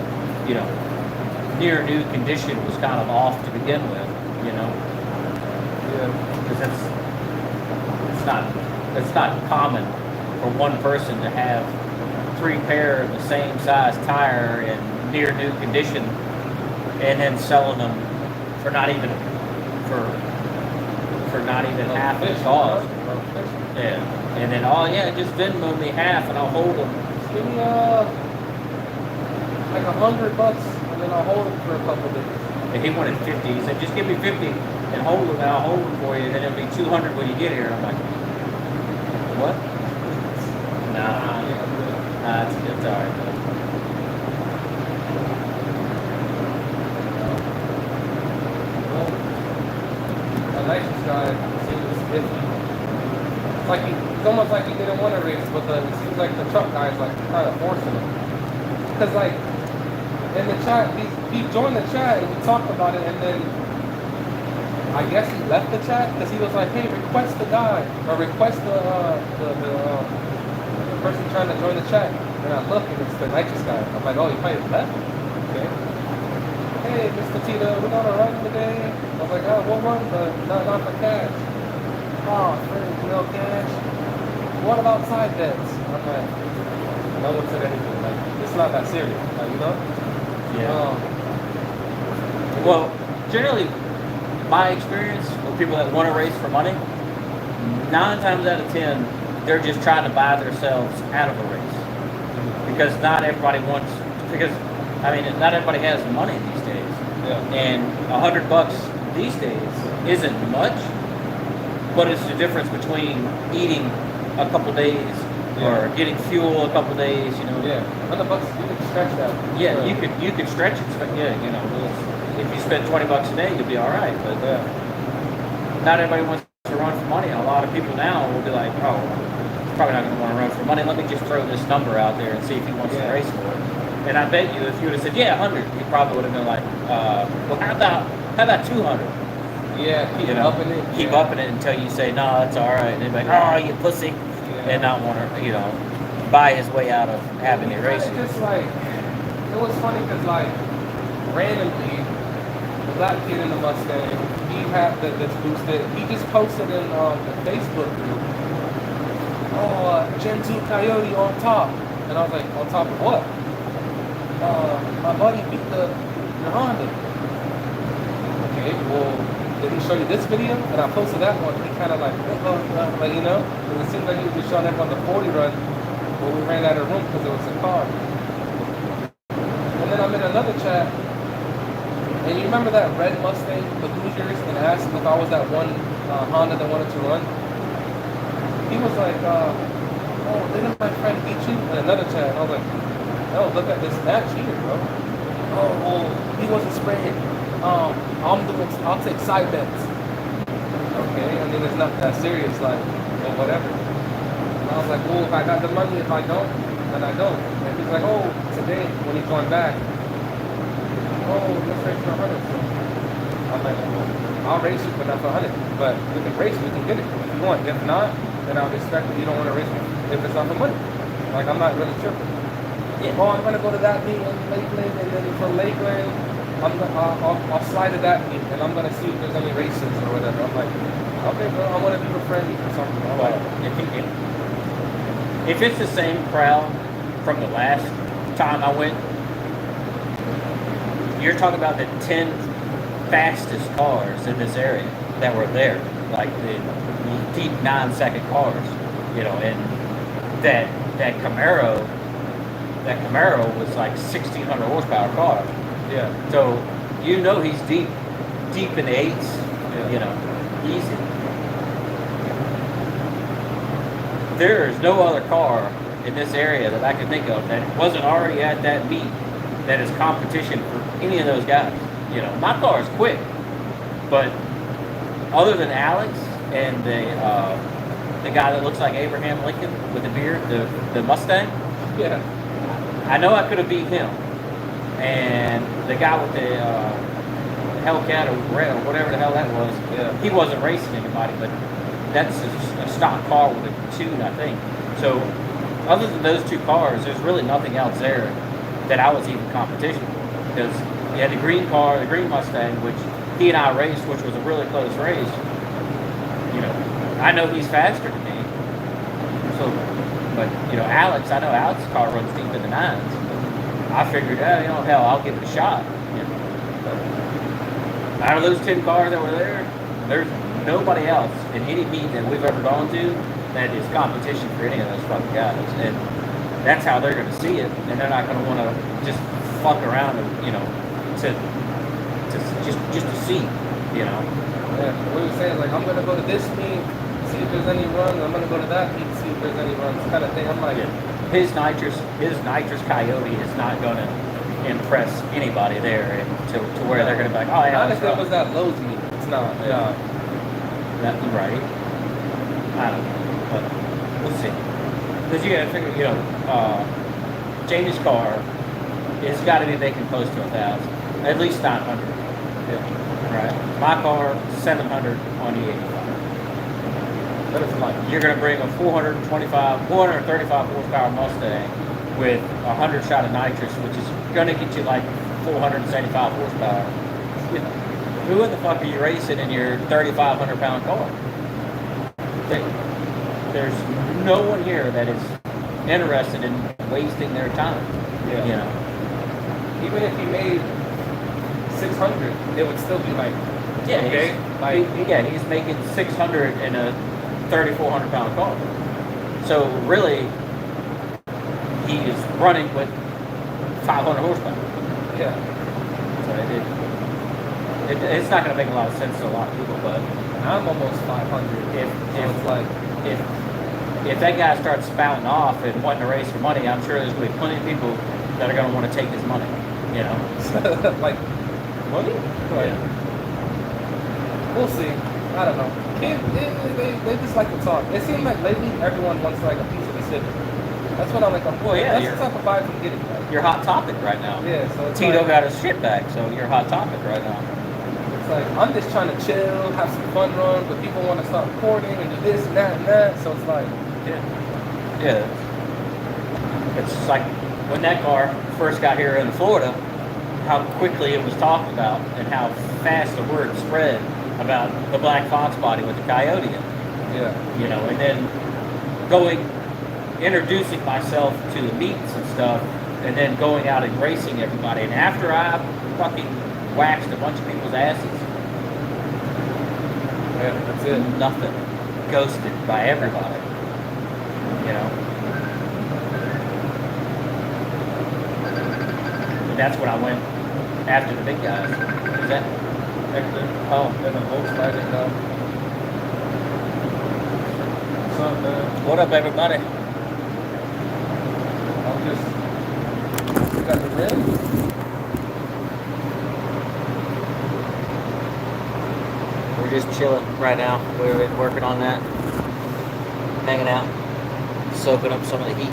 near new condition was kind of off to begin with, Yeah. because it's not common for one person to have 3 pair of the same size tire in near new condition, and then selling them for not even half the cost. Yeah. And then, just Venmo me half and I'll hold them. Give me like $100 and then I'll hold it for a couple days. And he wanted 50. He said, "Just give me 50 and hold them, and I'll hold them for you, and then it'll be 200 when you get here." And I'm like, "What?" Nah, it's all right. A license guy seems iffy. It's almost like he didn't want to race, but it seems like the truck guy's like kind of forcing him. Because in the chat, he joined the chat and we talked about it, and then I guess he left the chat because he was like, "Hey, request the guy or request the person trying to join the chat, and I look, and it's the nitrous guy. I'm like, oh, you probably left? Okay. Hey, Mr. Tito, we're gonna run today. I was like, oh, what one? But not for cash. Oh, friends, no cash. What about side bets? I'm like, no one said anything. Like, it's not that serious. Like, you know? Yeah. Well, generally, my experience with people that want to race for money, 9 times out of 10, they're just trying to buy themselves out of a race. Because not everybody wants, because, I mean, not everybody has the money these days. Yeah. And $100 these days isn't much, but it's the difference between eating a couple days or getting fuel a couple days, you know. Yeah. $100, you can stretch that. Yeah, you could stretch it. Yeah, you know, if you spend $20 a day, you'll be all right. But not everybody wants to run for money. A lot of people now will be like, oh, he's probably not going to want to run for money. Let me just throw this number out there and see if he wants to race for it. And I bet you, if you would have said, yeah, 100, he probably would have been like, well, how about 200? Yeah, keep upping it. Keep upping it until you say, no, that's all right. And they're like, oh, you pussy. And not want to, you know, buy his way out of having a race. It's just like, it was funny because, like, randomly, the black kid in the Mustang, he had this boosted, he just posted in the Facebook group, oh, Gen 2 Coyote on top. And I was like, on top of what? My buddy beat the Honda. Okay, well, did he show you this video? And I posted that one. He kind of like, you know, and it seemed like he was just showing everyone the 40 run, but we ran out of room because it was a car. And then I'm in another chat, and you remember that red Mustang, the Hoosiers, and asked if I was that one Honda that wanted to run? He was like, oh, didn't my friend beat you? In another chat, and I was like, no, look at this match here, bro. Oh, well, he wasn't spraying. I'll take side bets. Okay, I mean, it's not that serious, like, well, whatever. And I was like, well, if I got the money, if I don't, then I don't. And he's like, oh, today, when he's going back, oh, let's race for 100. I'm like, well, I'll race you, but not for 100. But we can race, we can get it if you want. If not, then I'll respect that you don't want to race me if it's not for money. Like, I'm not really tripping. Yeah. Oh, I'm gonna go to that meet in Lakeland, and then from Lakeland, I'll slide to that meet, and I'm gonna see if there's any races or whatever. I'm like, okay, bro, I want to be your friend or something. I'm like, if it's the same crowd from the last time I went, you're talking about the 10 fastest cars in this area that were there, like the deep 9-second cars, you know, and that Camaro. That Camaro was like 1,600 horsepower car. yeah. So you know he's deep in the 8s. Yeah. You know, easy. There is no other car in this area that I can think of that wasn't already at that meet that is competition for any of those guys. You know, my car is quick, but other than Alex and the guy that looks like Abraham Lincoln with the beard, the Mustang. Yeah. I know I could have beat him, and the guy with the Hellcat or Red or whatever the hell that was, he wasn't racing anybody, but that's a stock car with a tune, I think. So, other than those two cars, there's really nothing else there that I was even competition for, because he had the green car, the green Mustang, which he and I raced, which was a really close race. You know, I know he's faster than me, so. But, you know, Alex, I know Alex's car runs deep in the 9s. I figured, you know, hell, I'll give it a shot. You know. But out of those 10 cars that were there, there's nobody else in any meet that we've ever gone to that is competition for any of those fucking guys. And that's how they're going to see it. And they're not going to want to just fuck around and, you know, to just to see, you know. Yeah, we were saying, like, I'm going to go to this meet, see if there's any runs. I'm going to go to that meet, see if there's any runs, kind of thing. I'm like, his nitrous Coyote is not going to impress anybody there to where they're going to be like, oh yeah. Not if it was that Lowe's meet. It's not. Yeah. That's right. I don't know, but we'll see. Because you got to figure, you know, Jamie's car, it's got to be making close to 1,000, at least 900. Yeah. Right. My car, 700 on the 85. That is light. You're going to bring a 435 horsepower Mustang with 100 shot of nitrous, which is going to get you like 475 horsepower. You know, who in the fuck are you racing in your 3,500 pound car? There's no one here that is interested in wasting their time. Yeah. You know, Even if he made 600, it would still be like, yeah, okay, he's making 600 in a 3,400 pound car. So really, he is running with 500 horsepower. yeah. So it's not going to make a lot of sense to a lot of people, but I'm almost 500. if It's like, if that guy starts spouting off and wanting to race for money, I'm sure there's going to be plenty of people that are going to want to take his money. You know, like, money? Like, yeah. we'll see. I don't know. They just like to talk. It seems like lately everyone wants like a piece of the city. That's what I'm like. Well, yeah, that's the type of vibe I'm getting. Like, You're hot topic right now. yeah, so it's Tito like, got his shit back, so you're hot topic right now. it's like I'm just trying to chill, have some fun runs, but people want to start recording and do this and that and that. So it's like, Yeah. It's like when that car first got here in Florida, how quickly it was talked about and how fast the word spread about the black fox body with the coyote in it. yeah, You know, and then introducing myself to the meets and stuff, and then going out and racing everybody. And after I fucking waxed a bunch of people's asses, yeah, that's it. nothing. Ghosted by everybody. You know? And that's when I went after the big guys. Is that Hector? Oh, And the Volkswagen, what's up, man? what up, everybody? I'm just got the rim. We're just chilling right now. We're working on that. Hanging out. Soaking up some of the heat.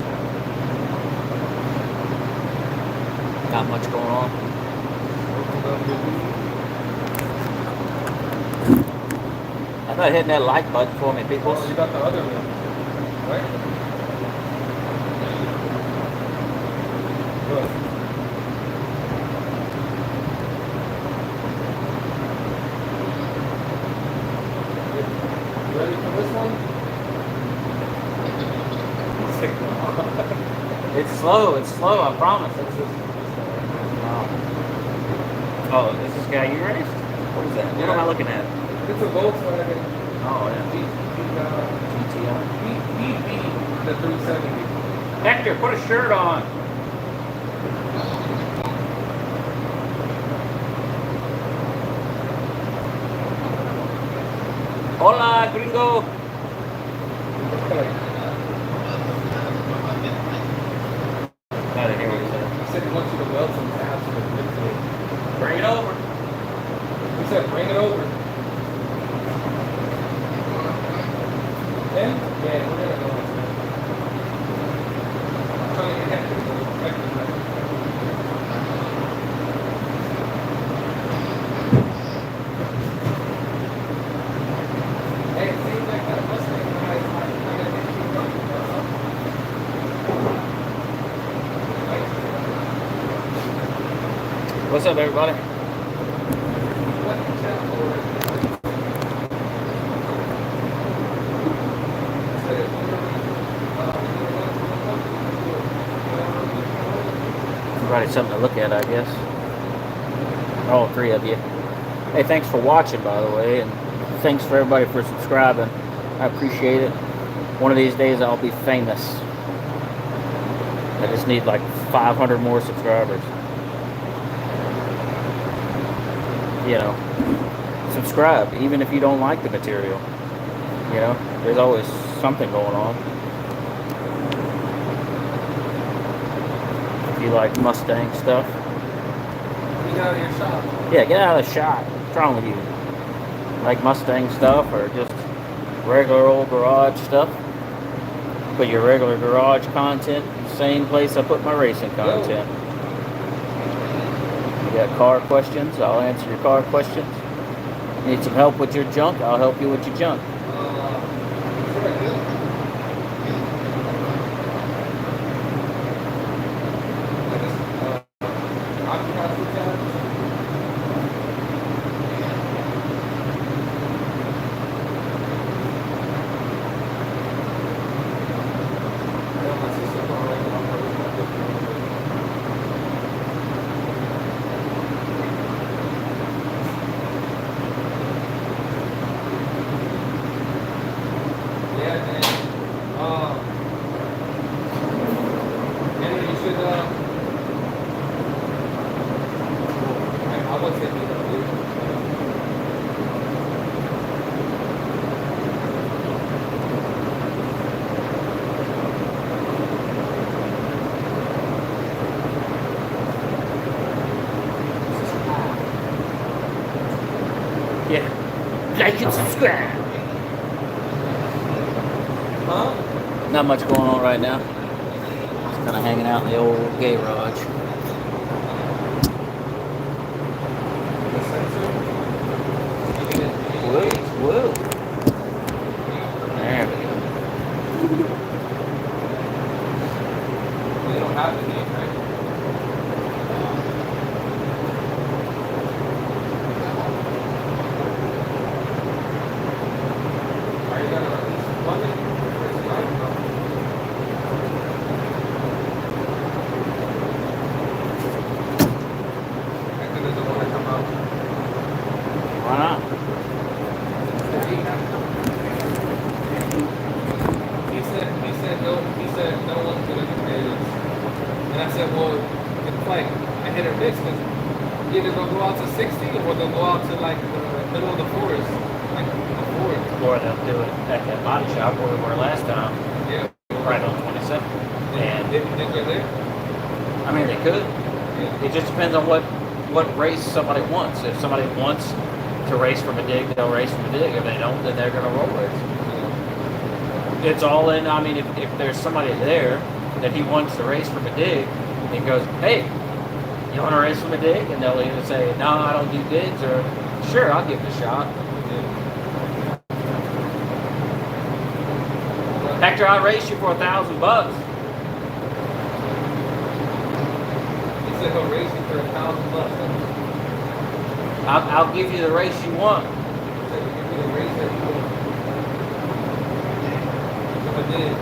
Not much going on. I'm not hitting that like button for me, people. Oh, you got the other rim, right? Good. You ready for this one? It's slow, I promise. Oh, is this guy you raced? What is that? What am I looking at? It's a Volkswagen. Oh, yeah. He beat the 370. Hector, put a shirt on. Hola, gringo. I didn't hear what you said. He said he wants you to weld some tabs with the grip tape. Bring it over. He said, bring it over. Then, yeah, we're gonna go. I'm trying to get Hector to go. Hector's like, hey, it seems like that Mustang guy is like, What's up, everybody? Everybody's something to look at, I guess. All three of you. Hey, thanks for watching, by the way, and thanks for everybody for subscribing. I appreciate it. One of these days, I'll be famous. I just need like 500 more subscribers. You know, subscribe, even if you don't like the material. You know, there's always something going on. If you like Mustang stuff. Get out of your shop. Yeah, get out of the shop. What's wrong with you? Like Mustang stuff or just regular old garage stuff? Put your regular garage content in the same place I put my racing content. You got car questions, I'll answer your car questions. Need some help with your junk, I'll help you with your junk. like and subscribe. Huh? Not much going on right now. Just kind of hanging out in the old garage. The sensor. Whoa, whoa. There we go. They don't have the name, right? Are you gonna at least plug it first time? Hector doesn't want to come out. Why not? He said no one's gonna do this. And I said, well, it's like I hit a miss because either they'll go out to 60 or they'll go out to like the middle of the forest, like the forest. Or they'll do it at that body shop where we were last time, Yeah. right on 27th. And They think they're there? I mean, they could. Yeah. It just depends on what race somebody wants. If somebody wants to race from a dig, they'll race from a dig. If they don't, then they're gonna roll race. It's all in. I mean, if there's somebody there that he wants to race from a dig, he goes, hey, you want to race from a dig? And they'll either say, no, I don't do digs, or sure, I'll give it a shot. Hector, I'll race you for $1,000. He said he'll raise you for $1,000. I'll give you the race you want. He said he'll give me the raise that you want. If I did.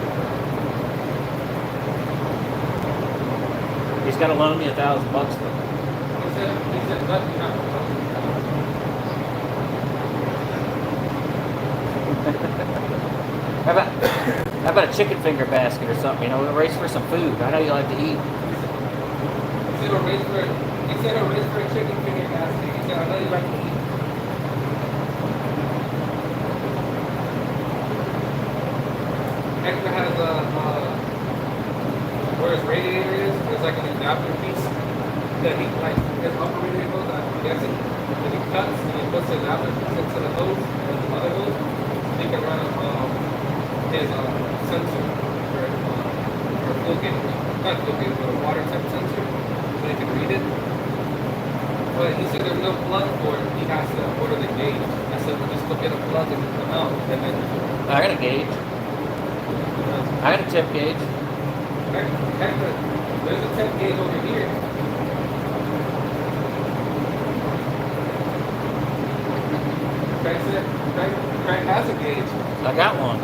He's got to loan me $1,000 though. He said, let me not. How about a chicken finger basket or something? You know, we'll race for some food. I know you like to eat. He said he'll raise for a chicken finger basket. He said, I know you like to eat. Hector has where his radiator is, there's like an adapter piece that he like his upper radiator goes, I'm guessing. When he cuts and he puts the adapter piece into the hose and the other hose, so he can run his sensor for fuel gauge, not fuel gauge, but a water temp sensor, so he can read it. But he said there's no plug for it. He has to order the gauge. I said, well, just go get a plug and come out, and then. I got a gauge. I got a tip gauge. Hector, there's a temp gauge over here. Craig has a gauge. I got one.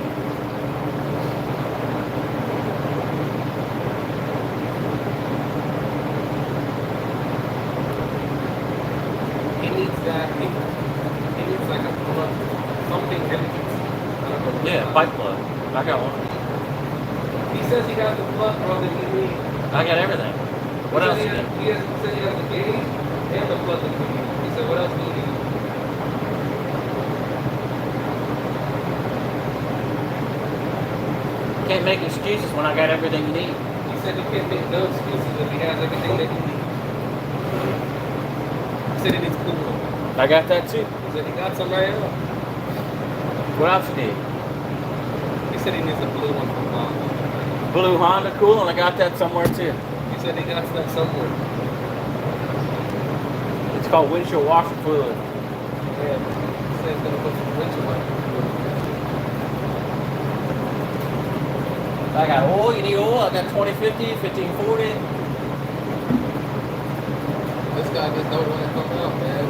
He needs that. He needs like a plug, something heavy. I don't know. Yeah, pipe plug. I got one. He says he got the plug, bro, that he needs. I got everything. What else you need? He said he has the gauge and the plug that he needs. He said, what else do you need? Can't make excuses when I got everything you need. He said he can't make no excuses if he has everything that he needs. He said he needs coolant. I got that too. He said he got some right now. What else you need? He said he needs a blue one from mom. Blue Honda coolant. I got that somewhere too. He said he got that somewhere. It's called windshield washer fluid. Yeah. He said he's gonna put some windshield wiper fluid. I got oil. You need oil? I got 2050, 1540. This guy just don't want to come out, man.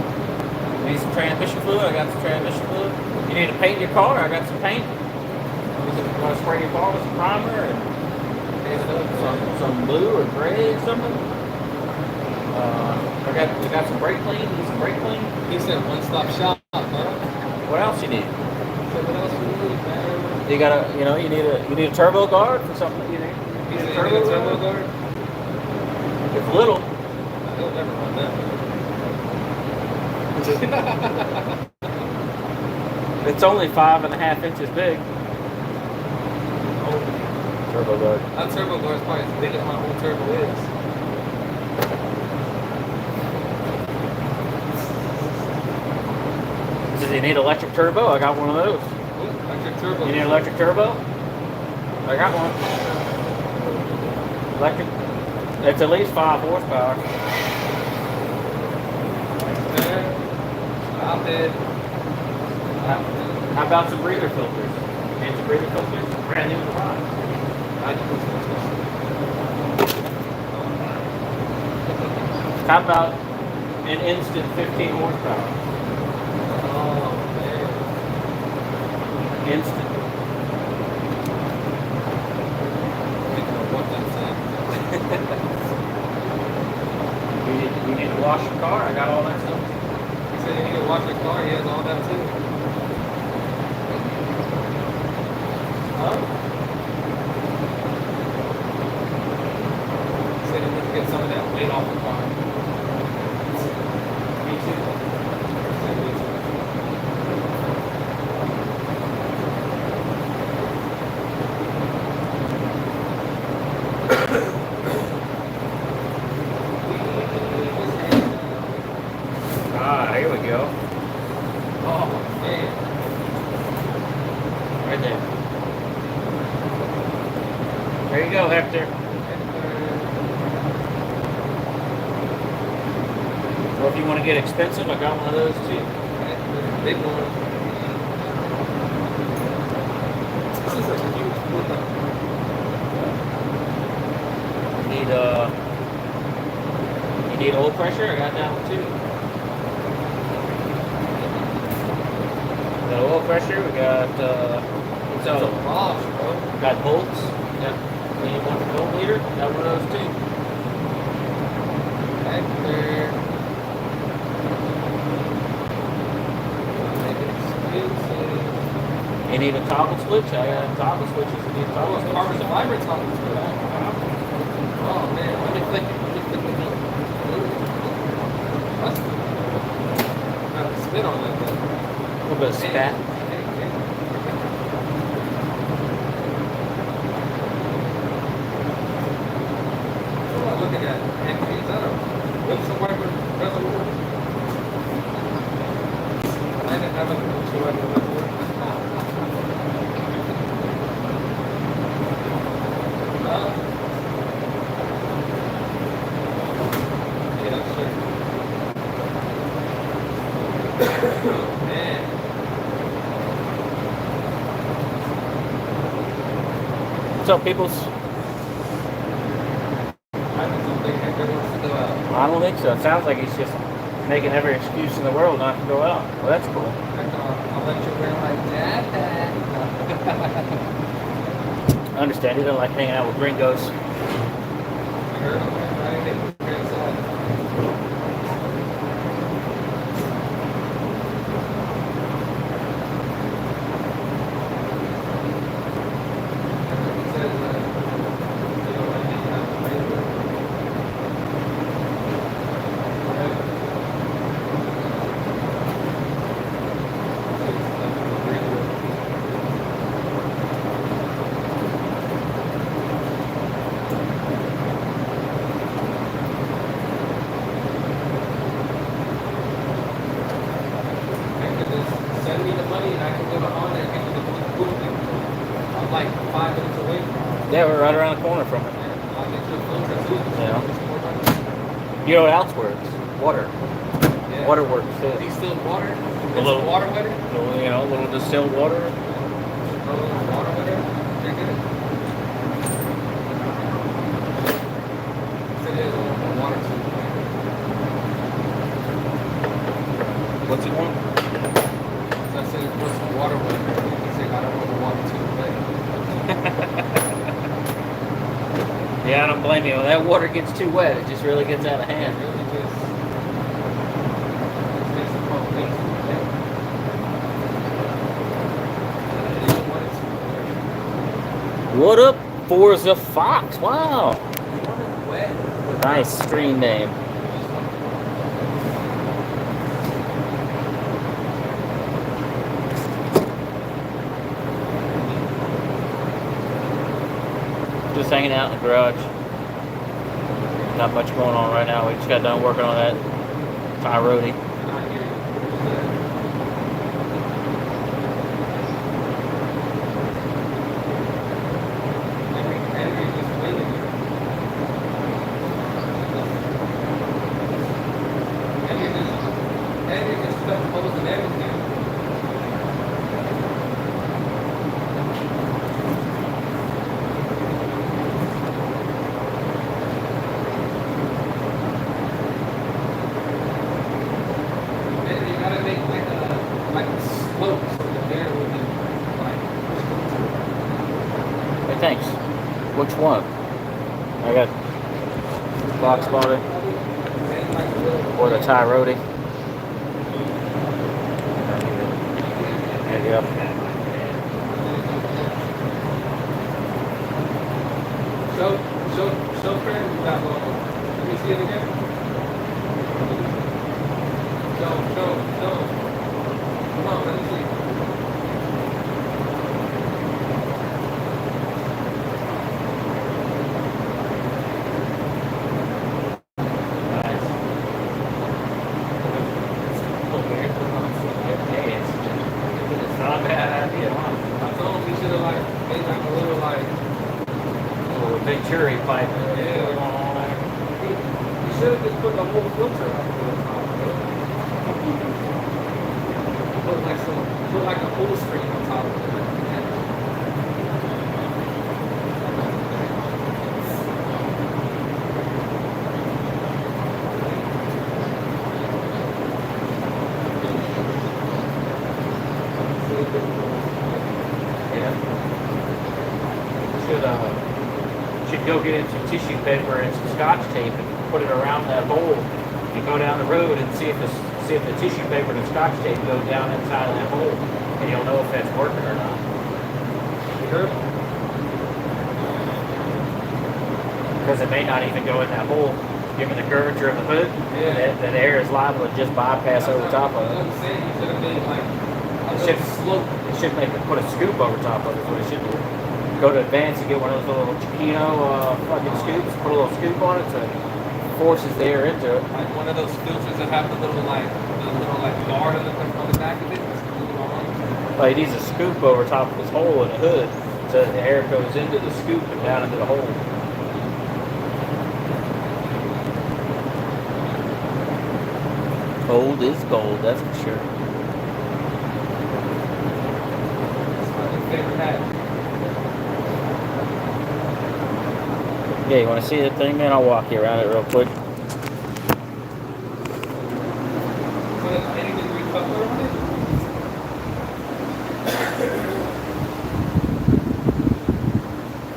You need some transmission fluid? I got some transmission fluid. You need to paint your car? I got some paint. You want to spray your car with some primer and some blue or gray or something? I got some brake clean. You need some brake clean? He said one-stop shop, huh? What else you need? He said, what else you need, man? You gotta, you need a turbo guard for something. You need, He said you need a turbo guard? It's little. He'll never run that. It's only 5.5 inches big. Turbo guard. That turbo guard is probably as big as my whole turbo is. Does he need electric turbo? I got one of those. Electric turbo. You need electric turbo? I got one. Electric. It's at least 5 horsepower. Stop it. How about some breather filters? Need some breather filters? Brand new garage. How about an instant 15 horsepower? Oh, man. Instant. What that's You need to wash your car? I got all that stuff. He said you need to wash your car. He has all that too. Huh? He said he needs to get some of that weight off the car. Me too. He said me too. Ah, here we go. Oh, man. Right there. There you go, Hector. Or if you want to get expensive, I got one of those too. Big one. This is a huge one. You need oil pressure? I got that one too. Got oil pressure, we got It's a Bosch, bro. got bolts. Got you want a volt meter? Got one of those too. Back there. Make it expensive. You need a toggle switch? I got toggle switches. You need a Oh, toggle it's switch. carbon fiber toppings for that. Oh man, let me click it. That's got a spin on that thing. A little bit of spat. What am I looking at? Henry, is that a windshield wiper reservoir? I didn't have a windshield wiper reservoir. No? Yeah, that's true. Man. What's up, peoples? I don't think Hector wants to go out. I don't think so. It sounds like he's just making every excuse in the world not to go out. Well, that's cool. I'll let you wear my dad hat. I understand. He doesn't like hanging out with gringos. I heard him. I didn't hear his side. He said, you know, I didn't have to pay for it. Send me the money and I can go to Honda and get you the goofing. I'm like 5 minutes away from it. Yeah, we're right around the corner from it. I'll get you a filter too. Yeah. You know what else works? Water. Yeah. Water works too. Distilled water? A It's little- water wetter? You know, a little distilled water. A little water wetter? They're good. Said it has a little water too. What's it want? So I said, what's the water wetter? He said, I don't want the water too wet. Yeah, I don't blame you. When that water gets too wet, it just really gets out of It hand. really just makes the pump way too wet. I didn't even want it too wet. What up, Forza Fox? Wow. Wet. Nice screen name. Just hanging out in the garage. Not much going on right now. We just got done working on that tie roadie. I hear you. float, so the air would be like. Hey, thanks. Which one? I got box body And like a little. or the Thai roti. There you go. Show friend that logo. Let me see it again. Show. Come on, let me see. Nice. Okay, it's not a bad idea, huh? I told him he should have like made like a little like. Little Venturi pipe. Yeah. He should have just put the whole filter up to the top. Put like a whole screen on top of it. Yeah. Should go get some tissue paper and some scotch tape and put it around that hole and go down the road and see if the tissue paper and the scotch tape go down inside of that hole, and you'll know if that's working or not. You heard? Because it may not even go in that hole, given the curvature of the hood. Yeah. That air is liable to just bypass over top of it. I'm saying you should have made like a It should little slope. It should make it put a scoop over top of it. Is what it should do. Go to Advance and get one of those little Chiquino fucking scoops. Put a little scoop on it so it forces the air into it. Like one of those filters that have the little like guard on the back of it. Like he needs a scoop over top of his hole in the hood so that the air goes into the scoop and down into the hole. Gold is gold, that's for sure. That's my favorite hat. Yeah, you want to see the thing, man? I'll walk you around it real quick. Anything recover on it?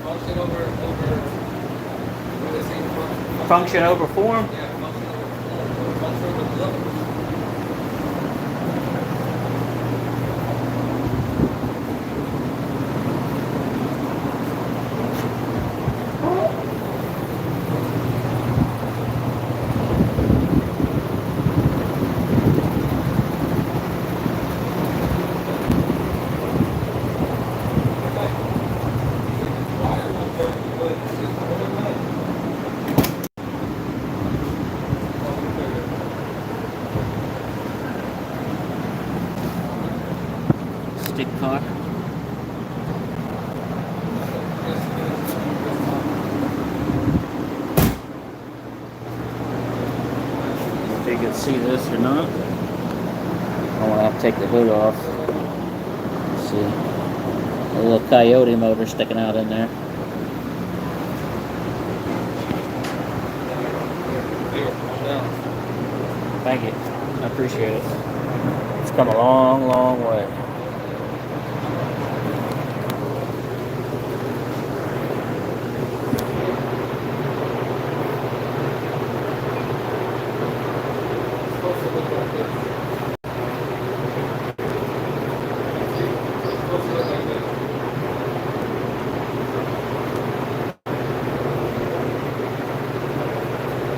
Function over what is it? Function over form? Yeah, function over look. Stick cock. If you can see this or not. I want to have to take the hood off. Let's see. A little coyote motor sticking out in there. Thank you. I appreciate it. It's come a long, long way.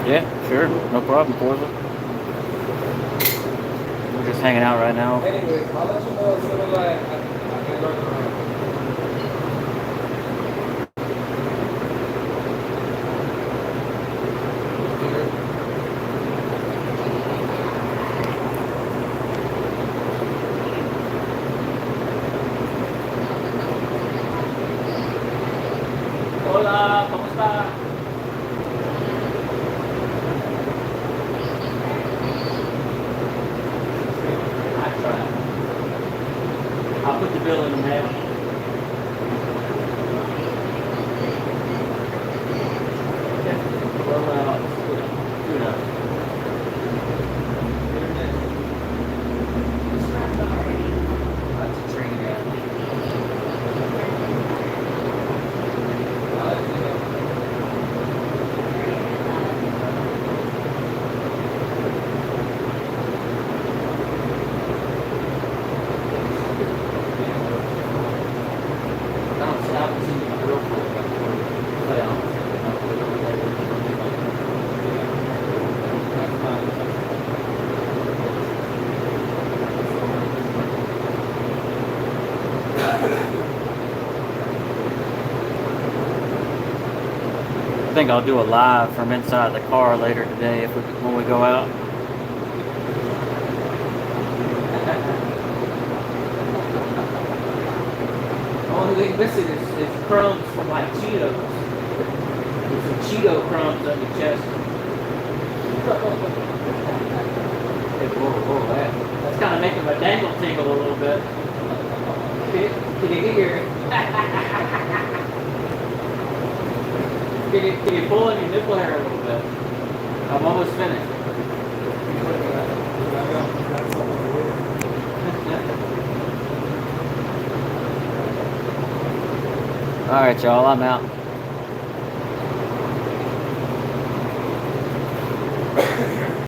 Yeah, sure. No problem, Forza. We're just hanging out right now. Anyways, I'll let you know as soon as I can learn around. Hola, ¿cómo está? I'll put the bill in the mail. Well, you know. I think I'll do a live from inside the car later today when we go out. Only thing missing is crumbs from like Cheetos. There's some Cheeto crumbs on your chest. Hey, whoa, that's kind of making my dangle tingle a little bit. Can you hear? Can you pull on your nipple hair a little bit? I'm almost finished. All right, y'all, I'm out.